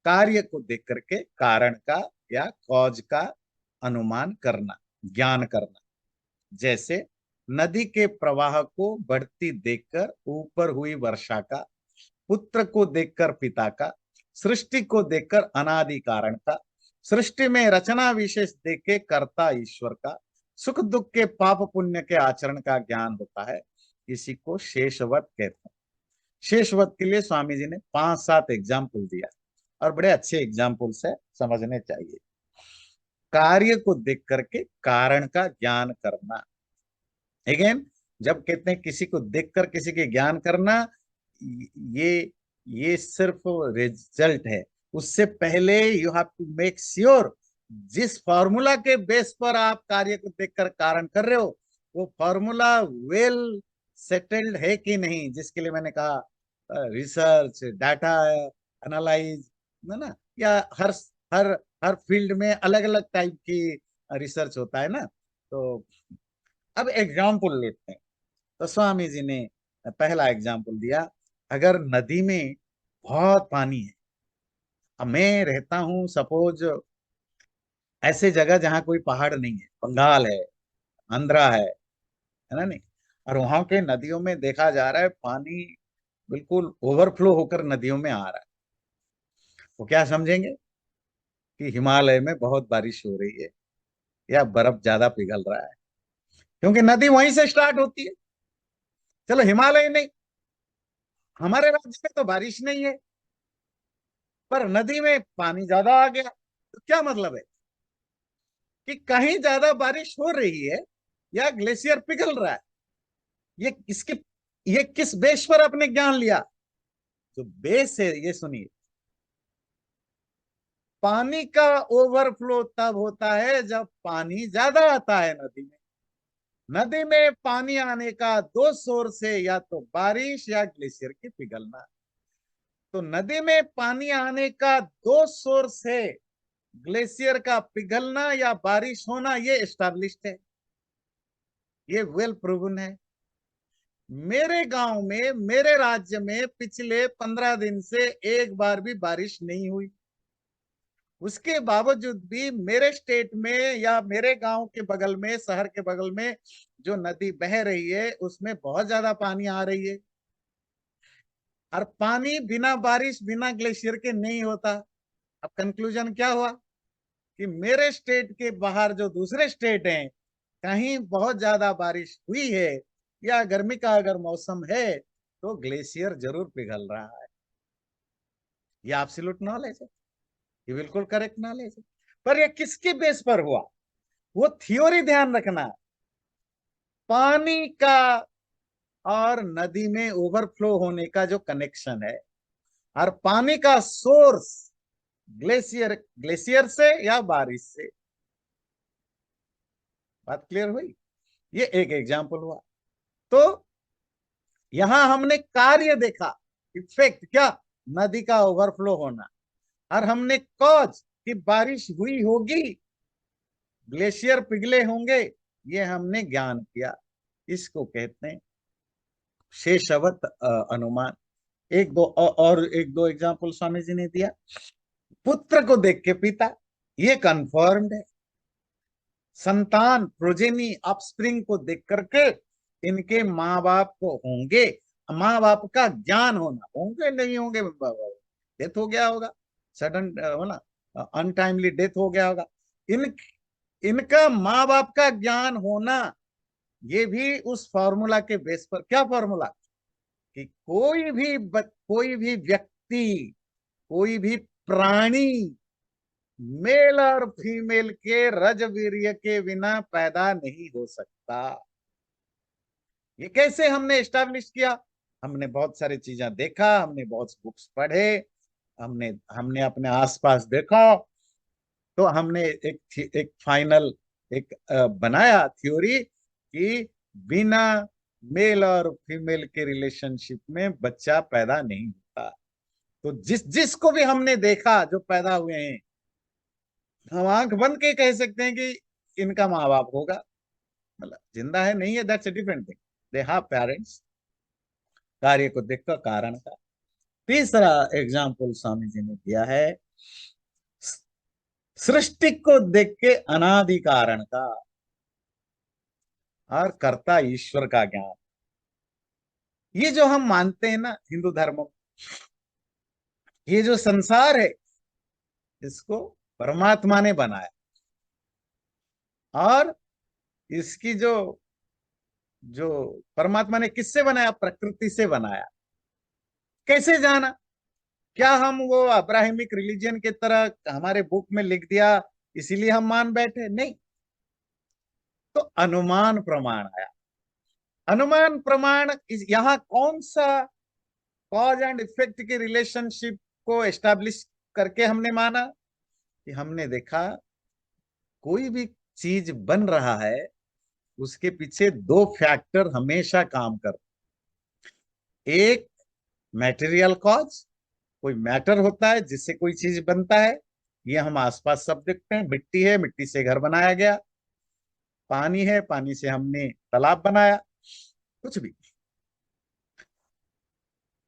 कार्य को देख करके कारण का या कॉज का अनुमान करना, ज्ञान करना। जैसे नदी के प्रवाह को बढ़ती देखकर ऊपर हुई वर्षा का, पुत्र को देखकर पिता का, सृष्टि को देखकर अनादि कारण का, सृष्टि में रचना विशेष देखे कर्ता ईश्वर का, सुख दुख के पाप पुण्य के आचरण का ज्ञान होता है। इसी को शेषवत कहते हैं। शेषवत के लिए स्वामी जी ने 5-7 एग्जाम्पल दिया, और बड़े अच्छे एग्जाम्पल्स है, समझने चाहिए। कार्य को देख करके कारण का ज्ञान करना। अगेन, जब कहते हैं किसी को देखकर किसी के ज्ञान करना, ये ये सिर्फ रिजल्ट है। उससे पहले you have to make sure जिस फॉर्मूला के बेस पर आप कार्य को देखकर कारण कर रहे हो, वो फॉर्मूला वेल सेटल्ड है कि नहीं, जिसके लिए मैंने कहा रिसर्च, डाटा एनालाइज, है ना। या हर हर हर फील्ड में अलग अलग टाइप की रिसर्च होता है ना। तो अब एग्जाम्पल लेते हैं। तो स्वामी जी ने पहला एग्जाम्पल दिया, अगर नदी में बहुत पानी है, अब मैं रहता हूं सपोज ऐसे जगह जहां कोई पहाड़ नहीं है, बंगाल है, आंध्रा है ना, नहीं, और वहां के नदियों में देखा जा रहा है पानी बिल्कुल ओवरफ्लो होकर नदियों में आ रहा है, वो क्या समझेंगे कि हिमालय में बहुत बारिश हो रही है या बर्फ ज्यादा पिघल रहा है, क्योंकि नदी वहीं से स्टार्ट होती है। चलो हिमालय नहीं, हमारे राज्य में तो बारिश नहीं है, पर नदी में पानी ज्यादा आ गया, तो क्या मतलब है कि कहीं ज्यादा बारिश हो रही है या ग्लेशियर पिघल रहा है। ये इसके ये किस बेस पर आपने ज्ञान लिया? जो बेस है, ये सुनिए, पानी का ओवरफ्लो तब होता है जब पानी ज्यादा आता है नदी में। नदी में पानी आने का दो सोर्स है, या तो बारिश या ग्लेशियर की पिघलना। तो नदी में पानी आने का दो सोर्स है, ग्लेशियर का पिघलना या बारिश होना, ये एस्टैब्लिश्ड है, ये वेल प्रूवन है। मेरे गांव में, मेरे राज्य में पिछले 15 दिन से एक बार भी बारिश नहीं हुई। उसके बावजूद भी मेरे स्टेट में या मेरे गांव के बगल में, शहर के बगल में जो नदी बह रही है उसमें बहुत ज्यादा पानी आ रही है। और पानी बिना बारिश, बिना ग्लेशियर के नहीं होता। अब कंक्लूजन क्या हुआ कि मेरे स्टेट के बाहर जो दूसरे स्टेट हैं, कहीं बहुत ज्यादा बारिश हुई है या गर्मी का अगर मौसम है, तो ग्लेशियर जरूर पिघल रहा है। ये एब्सोल्यूट नॉलेज है, ये बिल्कुल करेक्ट नॉलेज है। पर ये किसके बेस पर हुआ? वो थ्योरी ध्यान रखना, पानी का और नदी में ओवरफ्लो होने का जो कनेक्शन है, और पानी का सोर्स ग्लेशियर, ग्लेशियर से या बारिश से। बात क्लियर हुई? ये एक एग्जाम्पल हुआ। तो यहां हमने कार्य देखा, इफेक्ट क्या, नदी का ओवरफ्लो होना, और हमने कॉज कि बारिश हुई होगी, ग्लेशियर पिघले होंगे, ये हमने ज्ञान किया। इसको कहते हैं शेषवत अनुमान। एक दो और एक दो एग्जाम्पल स्वामी जी ने दिया। पुत्र को देख के पिता, ये कंफर्म्ड है। संतान, प्रोजेनी, ऑफस्प्रिंग को देख करके इनके माँ बाप को होंगे, माँ बाप का ज्ञान होना, होंगे नहीं होंगे, डेथ हो गया होगा, सडन ना अनटाइमली डेथ हो गया होगा, इन इनका माँ बाप का ज्ञान होना, ये भी उस फॉर्मूला के बेस पर। क्या फॉर्मूला? कि कोई भी व्यक्ति, कोई भी प्राणी मेल और फीमेल के रजवीर्य के बिना पैदा नहीं हो सकता। ये कैसे हमने एस्टैब्लिश किया? हमने बहुत सारी चीजें देखा, हमने बहुत बुक्स पढ़े, हमने हमने अपने आसपास देखा, तो हमने एक फाइनल एक बनाया थ्योरी कि बिना मेल और फीमेल के रिलेशनशिप में बच्चा पैदा नहीं होता। तो जिसको भी हमने देखा जो पैदा हुए हैं, हम आंख बंद के कह सकते हैं कि इनका माँ बाप होगा। मतलब जिंदा है नहीं है, that's a different thing, they have parents. कार्य को देखकर कारण का। तीसरा एग्जाम्पल स्वामी जी ने दिया है सृष्टि को देख के अनादि कारण का और कर्ता ईश्वर का ज्ञान। ये जो हम मानते हैं ना हिंदू धर्म में, ये जो संसार है, इसको परमात्मा ने बनाया, और इसकी जो जो परमात्मा ने किससे बनाया? प्रकृति से बनाया। कैसे जाना? क्या हम वो अब्राहमिक रिलीजन के तरह हमारे बुक में लिख दिया इसीलिए हम मान बैठे, नहीं। तो अनुमान प्रमाण आया। अनुमान प्रमाण यहाँ कौन सा कॉज एंड इफेक्ट की रिलेशनशिप को एस्टैब्लिश करके हमने माना कि हमने देखा कोई भी चीज बन रहा है, उसके पीछे दो फैक्टर हमेशा काम कर। एक मैटेरियल कॉज, कोई मैटर होता है जिससे कोई चीज बनता है। ये हम आसपास सब देखते हैं, मिट्टी है, मिट्टी से घर बनाया गया। पानी है, पानी से हमने तालाब बनाया। कुछ भी।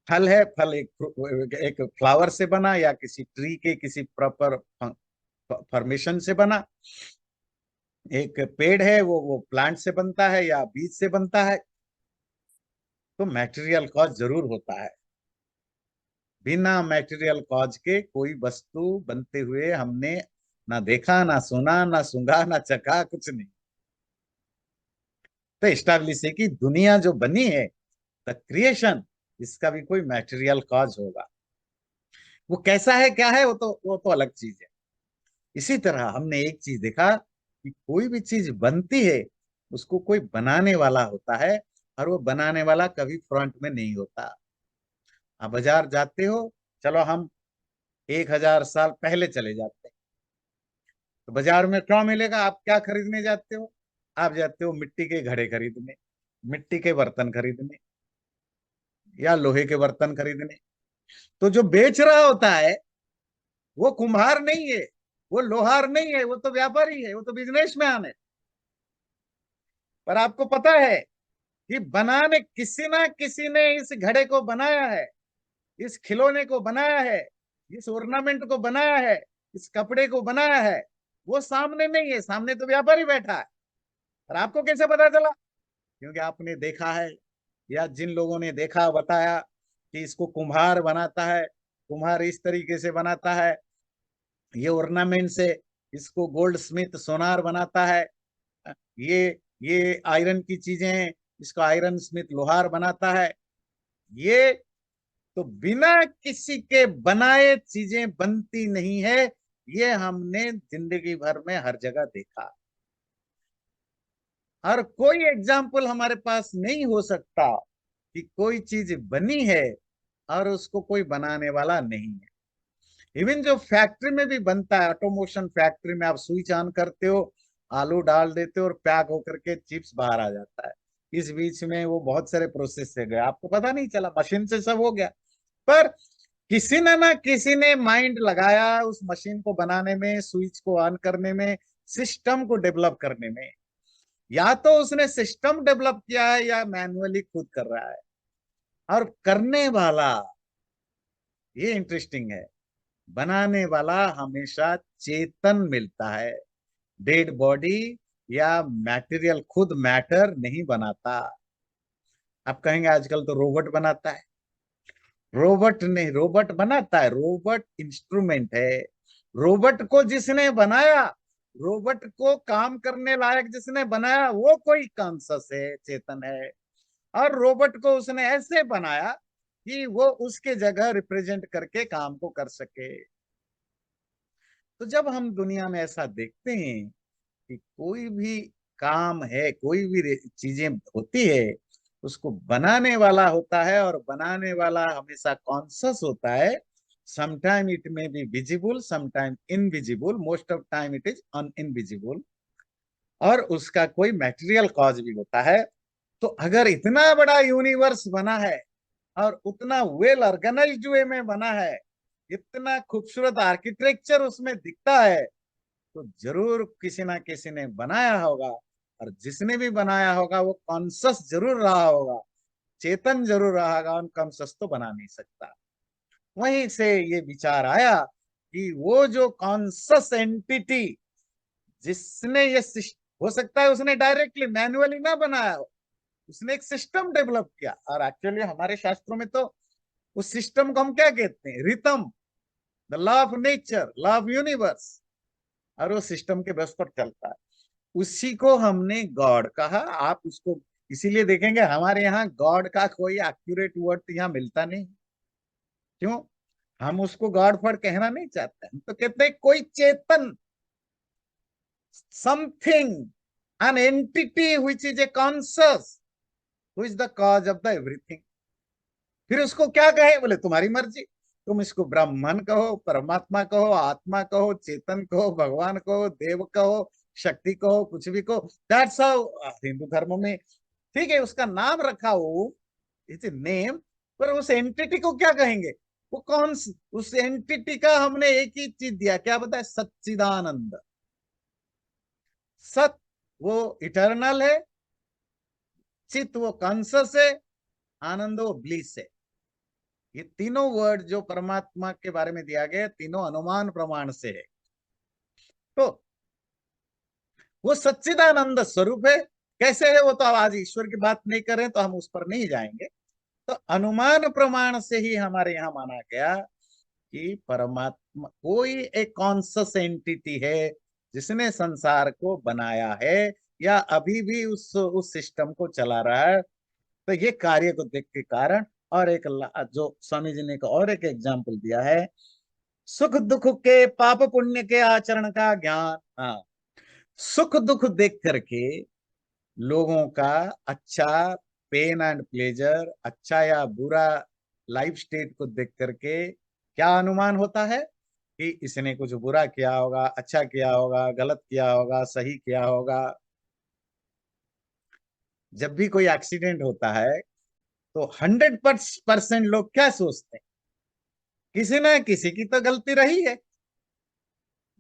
फल है, फल एक फ्लावर से बना या किसी ट्री के किसी प्रॉपर फॉर्मेशन से बना। एक पेड़ है, वो प्लांट से बनता है या बीज से बनता है। तो मैटेरियल कॉज जरूर होता है। बिना मैटेरियल कॉज के कोई वस्तु बनते हुए हमने ना देखा, ना सुना, ना सूंघा, ना चखा, कुछ नहीं। तो एस्टैब्लिश है कि दुनिया जो बनी है, द क्रिएशन, इसका भी कोई मैटेरियल कॉज होगा। वो कैसा है, क्या है, वो तो अलग चीज है। इसी तरह हमने एक चीज देखा कि कोई भी चीज बनती है, उसको कोई बनाने वाला होता है, और वो बनाने वाला कभी फ्रंट में नहीं होता। आप बाजार जाते हो, चलो हम 1000 साल पहले चले जाते हैं। तो बाजार में क्या मिलेगा? आप क्या खरीदने जाते हो? आप जाते हो मिट्टी के घड़े खरीदने, मिट्टी के बर्तन खरीदने, या लोहे के बर्तन खरीदने। तो जो बेच रहा होता है वो कुम्हार नहीं है, वो लोहार नहीं है, वो तो व्यापारी है, वो तो बिजनेसमैन है। पर आपको पता है कि बनाने किसी ना किसी ने इस घड़े को बनाया है, इस खिलौने को बनाया है, इस ऑर्नामेंट को बनाया है, इस कपड़े को बनाया है। वो सामने नहीं है, सामने तो व्यापारी बैठा है। और आपको कैसे पता चला? क्योंकि आपने देखा है, या जिन लोगों ने देखा बताया कि इसको कुम्हार बनाता है, कुम्हार इस तरीके से बनाता है, ये ऑर्नामेंट से इसको गोल्ड स्मिथ सोनार बनाता है, ये ये आयरन की चीजें हैं, इसको आयरन स्मिथ लोहार बनाता है। ये तो बिना किसी के बनाए चीजें बनती नहीं है। ये हमने जिंदगी भर में हर जगह देखा। और कोई एग्जाम्पल हमारे पास नहीं हो सकता कि कोई चीज बनी है और उसको कोई बनाने वाला नहीं है। इवन जो फैक्ट्री में भी बनता है, ऑटोमोशन फैक्ट्री में आप स्विच ऑन करते हो, आलू डाल देते हो और पैक होकर के चिप्स बाहर आ जाता है। इस बीच में वो बहुत सारे प्रोसेस से गए, आपको पता नहीं चला, मशीन से सब हो गया। पर किसी ने ना किसी ने माइंड लगाया उस मशीन को बनाने में, स्विच को ऑन करने में, सिस्टम को डेवलप करने में। या तो उसने सिस्टम डेवलप किया है या मैन्युअली खुद कर रहा है। और करने वाला, ये इंटरेस्टिंग है, बनाने वाला हमेशा चेतन मिलता है। डेड बॉडी या मटेरियल खुद मैटर नहीं बनाता। आप कहेंगे आजकल तो रोबोट बनाता है। रोबोट नहीं, रोबोट बनाता है, रोबोट इंस्ट्रूमेंट है। रोबोट को जिसने बनाया, रोबोट को काम करने लायक जिसने बनाया, वो कोई कॉन्शस है, चेतन है। और रोबोट को उसने ऐसे बनाया कि वो उसके जगह रिप्रेजेंट करके काम को कर सके। तो जब हम दुनिया में ऐसा देखते हैं कि कोई भी काम है, कोई भी चीजें होती है, उसको बनाने वाला होता है, और बनाने वाला हमेशा कॉन्शियस होता है। Sometime it may be visible, sometime invisible, most of time it is un invisible. और उसका कोई मैटेरियल कॉज भी होता है। तो अगर इतना बड़ा यूनिवर्स बना है और उतना वेल ऑर्गेनाइज्ड वे में बना है, इतना खूबसूरत आर्किटेक्चर उसमें दिखता है, तो जरूर किसी ना किसी ने बनाया होगा। और जिसने भी बनाया होगा वो कॉन्शस जरूर रहा होगा, चेतन जरूर रहा होगा, अनकॉन्शस तो बना नहीं सकता। वहीं से ये विचार आया कि वो जो कॉन्शस एंटिटी जिसने ये हो सकता है उसने डायरेक्टली मैन्युअली ना बनाया हो, उसने एक सिस्टम डेवलप किया। और एक्चुअली हमारे शास्त्रों में तो उस सिस्टम को हम क्या कहते हैं? Rhythm, the law of nature, law of universe. और वो सिस्टम के बस पर चलता है। उसी को हमने गॉड कहा। आप उसको इसीलिए देखेंगे हमारे यहाँ गॉड का कोई एक्यूरेट वर्ड यहाँ मिलता नहीं। क्यों? हम उसको गॉड फॉर कहना नहीं चाहते, हम तो कहते हैं कोई चेतन, something, an entity which is a conscious, who is the cause of the everything। फिर उसको क्या कहे, बोले तुम्हारी मर्जी, तुम इसको ब्रह्मन कहो, परमात्मा कहो, आत्मा कहो, चेतन कहो, भगवान कहो, देव कहो, शक्ति कहो, कुछ भी कहो। दैट्स हाउ हिंदू धर्म में, ठीक है, उसका नाम रखा हो, इट्स नेम, पर उस एंटिटी को क्या कहेंगे, वो कौन, उस एंटिटी का हमने एक ही चीज दिया, क्या बताया, सच्चिदानंद। सत वो इटर्नल है, चित वो कॉन्शस है, आनंद वो ब्लिस है। ये तीनों वर्ड जो परमात्मा के बारे में दिया गया, तीनों अनुमान प्रमाण से है। तो वो सच्चिदानंद स्वरूप है। कैसे है वो तो आज ईश्वर की बात नहीं करें तो हम उस पर नहीं जाएंगे। तो अनुमान प्रमाण से ही हमारे यहाँ माना गया कि परमात्मा कोई एक कॉन्शस एंटिटी है जिसने संसार को बनाया है या अभी भी उस सिस्टम को चला रहा है। तो ये कार्य को देख के कारण, और एक जो स्वामी जी ने एक और एक एग्जाम्पल दिया है, सुख दुख के पाप पुण्य के आचरण का ज्ञान। हाँ, सुख दुख देख करके लोगों का अच्छा पेन एंड प्लेजर, अच्छा या बुरा लाइफ स्टेट को देख करके क्या अनुमान होता है कि इसने कुछ बुरा किया होगा, अच्छा किया होगा, गलत किया होगा, सही किया होगा। जब भी कोई एक्सीडेंट होता है तो 100% लोग क्या सोचते हैं, किसी ना किसी की तो गलती रही है।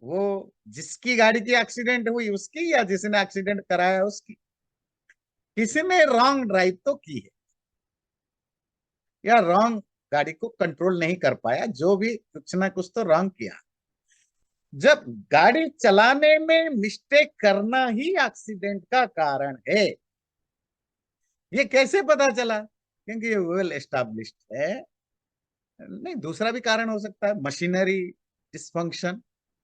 वो जिसकी गाड़ी की एक्सीडेंट हुई उसकी, या जिसने एक्सीडेंट कराया उसकी, किसी ने रॉन्ग ड्राइव तो की है, या रॉन्ग गाड़ी को कंट्रोल नहीं कर पाया, जो भी कुछ ना कुछ तो रॉन्ग किया। जब गाड़ी चलाने में मिस्टेक करना ही एक्सीडेंट का कारण है, ये कैसे पता चला, क्योंकि ये वेल एस्टैब्लिश्ड है। नहीं, दूसरा भी कारण हो सकता है, मशीनरी डिसफंक्शन,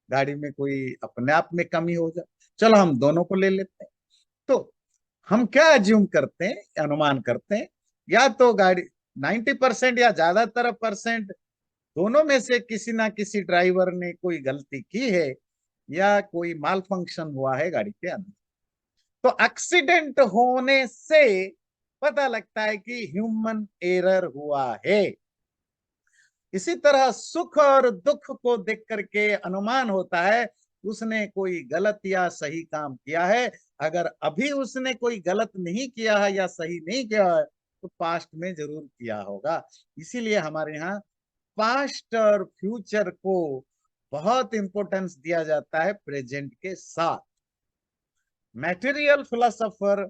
गाड़ी में कोई अपने आप में कमी हो जाए। चलो हम दोनों को ले लेते हैं। तो हम क्या अज्यूम करते हैं, अनुमान करते हैं, या तो गाड़ी 90% या ज्यादातर परसेंट दोनों में से किसी ना किसी ड्राइवर ने कोई गलती की है, या कोई माल फंक्शन हुआ है गाड़ी के अंदर। तो एक्सीडेंट होने से पता लगता है कि ह्यूमन एरर हुआ है। इसी तरह सुख और दुख को देख करके अनुमान होता है उसने कोई गलत या सही काम किया है। अगर अभी उसने कोई गलत नहीं किया है या सही नहीं किया है तो पास्ट में जरूर किया होगा। इसीलिए हमारे यहाँ पास्ट और फ्यूचर को बहुत इंपॉर्टेंस दिया जाता है प्रेजेंट के साथ। मैटेरियल फिलोसोफर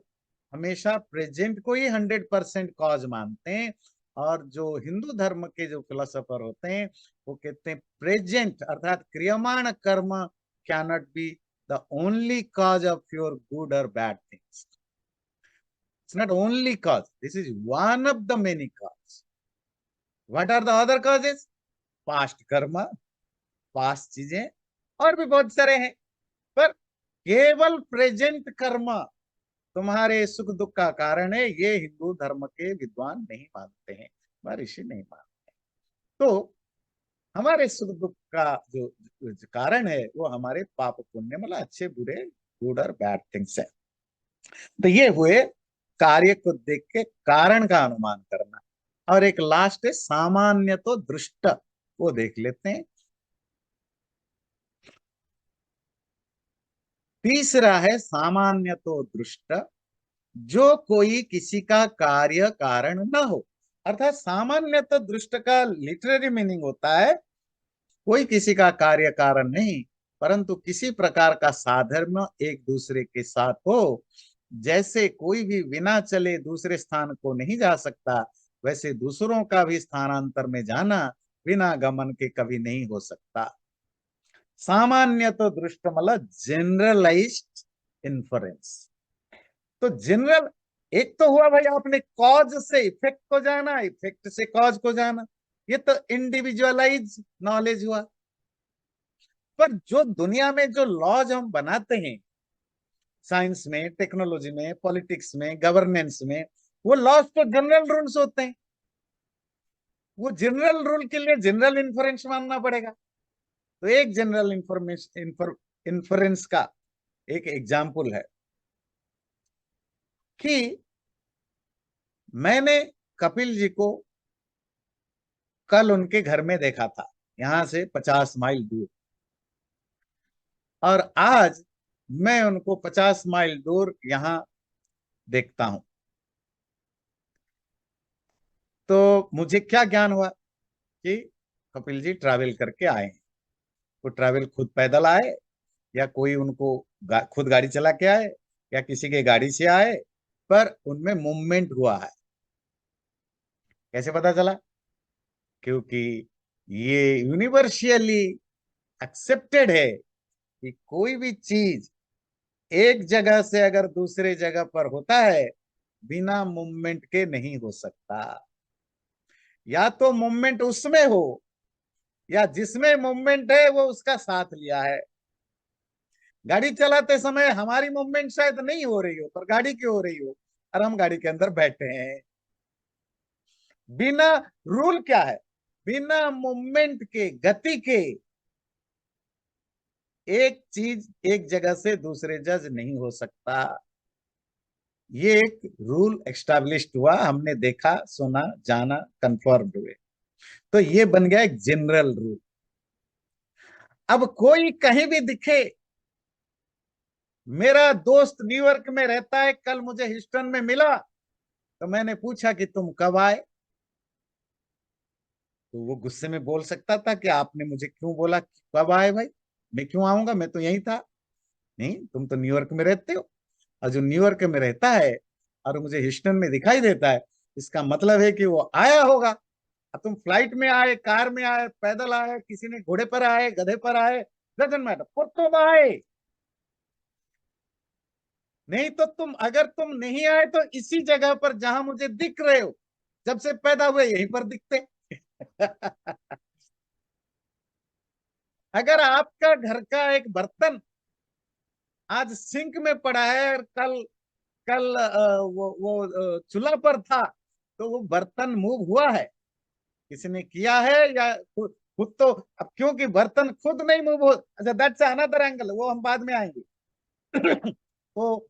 हमेशा प्रेजेंट को ही 100% कॉज मानते हैं, और जो हिंदू धर्म के जो फिलोसोफर होते हैं वो कहते हैं प्रेजेंट अर्थात क्रियमाण कर्म can not be the only cause of your good और bad things. It's not only cause, this is one of the many cause. What are the other causes? Past कर्म, पास्ट चीजें, और भी बहुत सारे हैं। पर केवल प्रेजेंट कर्म तुम्हारे सुख दुख का कारण है, ये हिंदू धर्म के विद्वान नहीं मानते हैं, ऋषि नहीं मानते। तो हमारे सुख दुख का जो कारण है वो हमारे पाप पुण्य, मतलब अच्छे बुरे, गुड और बैड थिंग्स है। तो ये हुए कार्य को देख के कारण का अनुमान करना। और एक लास्ट है सामान्य तो दृष्ट, वो देख लेते हैं। तीसरा है सामान्य तो दृष्ट, जो कोई किसी का कार्य कारण न हो। अर्थात सामान्यतः दृष्ट का लिटरेरी मीनिंग होता है कोई किसी का कार्य कारण नहीं, परंतु किसी प्रकार का साधर्म एक दूसरे के साथ हो। जैसे कोई भी बिना चले दूसरे स्थान को नहीं जा सकता, वैसे दूसरों का भी स्थानांतर में जाना बिना गमन के कभी नहीं हो सकता। सामान्य तो दृष्ट मतलब जनरलाइज्ड इन्फरेंस। तो जनरल, एक तो हुआ भाई आपने कॉज से इफेक्ट को जाना, इफेक्ट से कॉज को जाना, ये तो इंडिविजुअलाइज नॉलेज हुआ। पर जो दुनिया में जो लॉज हम बनाते हैं, साइंस में, टेक्नोलॉजी में, पॉलिटिक्स में, गवर्नेंस में, वो लॉज तो जनरल रूल्स होते हैं। वो जनरल रूल के लिए जनरल इन्फ्रेंस मानना पड़ेगा। तो एक जनरल इंफॉर्मेशन इन्फ्रेंस का एक एग्जाम्पल है कि मैंने कपिल जी को कल उनके घर में देखा था, यहां से 50 माइल दूर, और आज मैं उनको 50 माइल दूर यहां देखता हूं। तो मुझे क्या ज्ञान हुआ कि कपिल जी ट्रैवल करके आए हैं। वो ट्रैवल खुद पैदल आए, या कोई उनको खुद गाड़ी चला के आए, या किसी के गाड़ी से आए, पर उनमें मूवमेंट हुआ है। कैसे पता चला? क्योंकि ये यूनिवर्सली एक्सेप्टेड है कि कोई भी चीज एक जगह से अगर दूसरे जगह पर होता है, बिना मूवमेंट के नहीं हो सकता। या तो मूवमेंट उसमें हो, या जिसमें मूवमेंट है वो उसका साथ लिया है। गाड़ी चलाते समय हमारी मूवमेंट शायद नहीं हो रही हो, पर गाड़ी की हो रही हो, और हम गाड़ी के अंदर बैठे हैं। बिना रूल क्या है, बिना मूवमेंट के, गति के, एक चीज एक जगह से दूसरे जगह नहीं हो सकता। ये एक रूल एस्टैब्लिश्ड हुआ, हमने देखा, सुना, जाना, कंफर्म हुए। तो ये बन गया एक जनरल रूल। अब कोई कहीं भी दिखे, मेरा दोस्त न्यूयॉर्क में रहता है, कल मुझे ह्यूस्टन में मिला, तो मैंने पूछा कि तुम कब आए, तो वो गुस्से में बोल सकता था कि आपने मुझे क्यों बोला कि कब आए भाई, मैं क्यों आऊंगा, मैं तो यहीं था। नहीं, तुम तो न्यूयॉर्क में रहते हो, और जो न्यूयॉर्क में रहता है और मुझे ह्यूस्टन में दिखाई देता है, इसका मतलब है कि वो आया होगा। अब तुम फ्लाइट में आए, कार में आए, पैदल आए, किसी ने घोड़े पर आए, गधे पर आए, डजंट मैटर, पर तुम आए। नहीं तो तुम, अगर तुम नहीं आए तो इसी जगह पर जहां मुझे दिख रहे हो, जब से पैदा हुए यहीं पर दिखते। अगर आपका घर का एक बर्तन आज सिंक में पड़ा है, और कल कल वो चूल्हा पर था, तो वो बर्तन मूव हुआ है, किसी ने किया है, या खुद खुद तो, अब क्योंकि बर्तन खुद नहीं मूव हो, अच्छा दैट्स अनदर एंगल, वो हम बाद में आएंगे। तो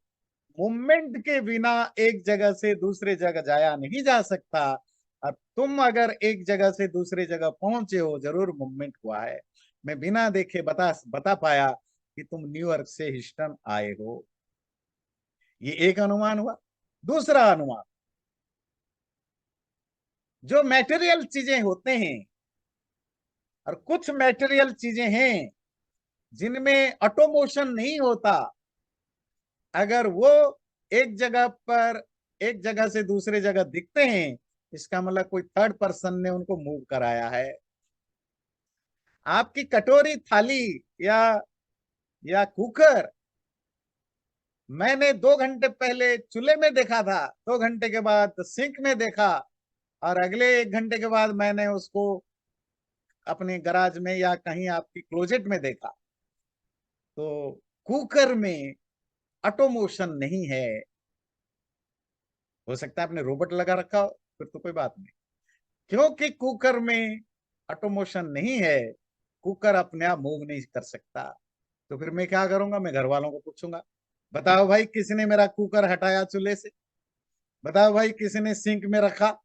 मूवमेंट के बिना एक जगह से दूसरे जगह जाया नहीं जा सकता। और तुम अगर एक जगह से दूसरे जगह पहुंचे हो, जरूर मूवमेंट हुआ है। मैं बिना देखे बता बता पाया कि तुम न्यूयॉर्क से ह्यूस्टन आए हो। ये एक अनुमान हुआ। दूसरा अनुमान, जो मैटेरियल चीजें होते हैं, और कुछ मैटेरियल चीजें हैं जिनमें ऑटोमोशन नहीं होता, अगर वो एक जगह पर, एक जगह से दूसरे जगह दिखते हैं, इसका मतलब कोई थर्ड पर्सन ने उनको मूव कराया है। आपकी कटोरी, थाली, या कुकर, मैंने 2 घंटे पहले चूल्हे में देखा था, 2 घंटे के बाद सिंक में देखा, और अगले 1 घंटे के बाद मैंने उसको अपने गराज में या कहीं आपकी क्लोजेट में देखा। तो कुकर में ऑटोमोशन नहीं है। हो सकता है आपने रोबोट लगा रखा हो, फिर तो कोई बात नहीं। क्योंकि कुकर में ऑटोमोशन नहीं है, कुकर अपने आप मूव नहीं कर सकता। तो फिर मैं क्या करूंगा? मैं घर वालों को पूछूंगा, बताओ भाई किसने मेरा कुकर हटाया चूल्हे से, बताओ भाई किसने सिंक में रखा।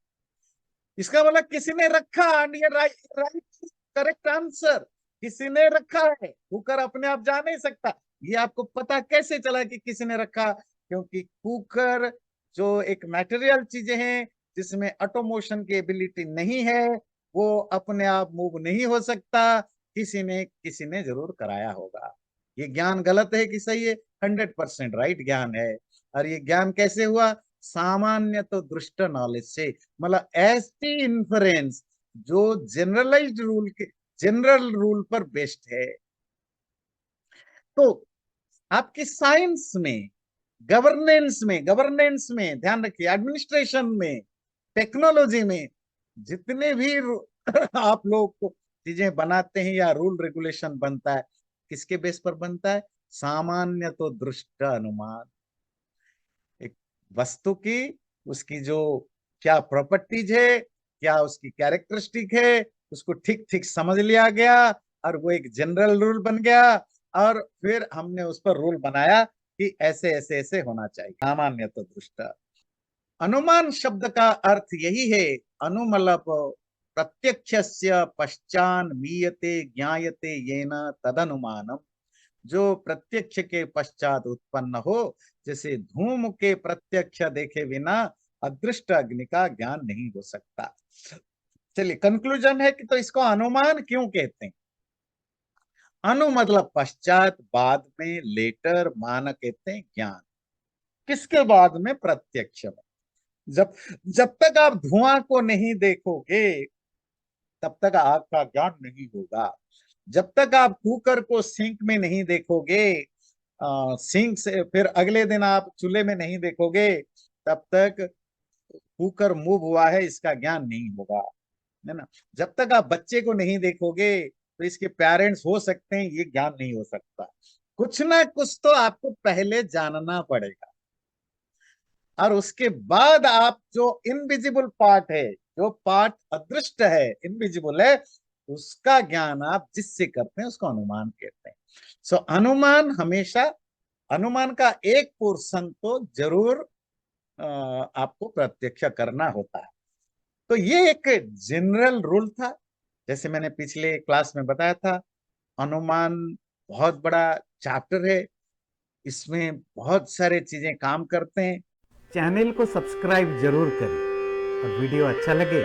इसका मतलब किसी ने रखा, and ये राइट राइट करेक्ट आंसर, किसी ने रखा है। कुकर अपने आप जा नहीं सकता। ये आपको पता कैसे चला कि किसी ने रखा? क्योंकि कुकर जो एक मटेरियल चीजें हैं, जिसमें ऑटोमोशन की एबिलिटी नहीं है, वो अपने आप मूव नहीं हो सकता। किसी ने जरूर कराया होगा। ये ज्ञान गलत है कि सही है? 100% राइट ज्ञान है। और ये ज्ञान कैसे हुआ? सामान्य तो दृष्ट नॉलेज से, मतलब ऐसी इंफरेंस जो जनरलाइज्ड रूल के, जनरल रूल पर बेस्ड है। तो आपकी साइंस में, गवर्नेंस में ध्यान रखिए, एडमिनिस्ट्रेशन में, टेक्नोलॉजी में, जितने भी आप लोग को चीजें बनाते हैं या रूल रेगुलेशन बनता है, किसके बेस पर बनता है? सामान्य तो दृष्ट अनुमान। एक वस्तु की, उसकी जो क्या प्रॉपर्टीज है, क्या उसकी कैरेक्टरिस्टिक है, उसको ठीक ठीक समझ लिया गया, और वो एक जनरल रूल बन गया। और फिर हमने उस पर रूल बनाया कि ऐसे ऐसे ऐसे होना चाहिए। सामान्य तो दृष्टा। अनुमान शब्द का अर्थ यही है। अनु मतलब प्रत्यक्षस्य पश्चान मीयते ज्ञायते येन तदनुमानम। जो प्रत्यक्ष के पश्चात उत्पन्न हो, जैसे धूम के प्रत्यक्ष देखे बिना अदृष्ट अग्नि का ज्ञान नहीं हो सकता। चलिए, कंक्लूजन है कि तो इसको अनुमान क्यों कहते हैं। अनु मतलब पश्चात, बाद में, लेटर, मान कहते हैं ज्ञान। किसके बाद में? प्रत्यक्ष में। जब जब तक आप धुआं को नहीं देखोगे तब तक आग का ज्ञान नहीं होगा। जब तक आप कुकर को सिंक में नहीं देखोगे, सिंक से फिर अगले दिन आप चूल्हे में नहीं देखोगे, तब तक कुकर मूव हुआ है इसका ज्ञान नहीं होगा, है ना। जब तक आप बच्चे को नहीं देखोगे तो इसके पेरेंट्स हो सकते हैं, ये ज्ञान नहीं हो सकता। कुछ ना कुछ तो आपको पहले जानना पड़ेगा, और उसके बाद आप जो इनविजिबल पार्ट है, जो पार्ट अदृष्ट है, इनविजिबल है, उसका ज्ञान आप जिससे करते हैं उसको अनुमान कहते हैं। सो अनुमान हमेशा, अनुमान का एक पोर्शन तो जरूर आपको प्रत्यक्ष करना होता है। तो ये एक जनरल रूल था। जैसे मैंने पिछले क्लास में बताया था, अनुमान बहुत बड़ा चैप्टर है, इसमें बहुत सारे चीजें काम करते हैं। चैनल को सब्सक्राइब जरूर करें और वीडियो अच्छा लगे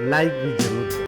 लाइक भी जरूर करें।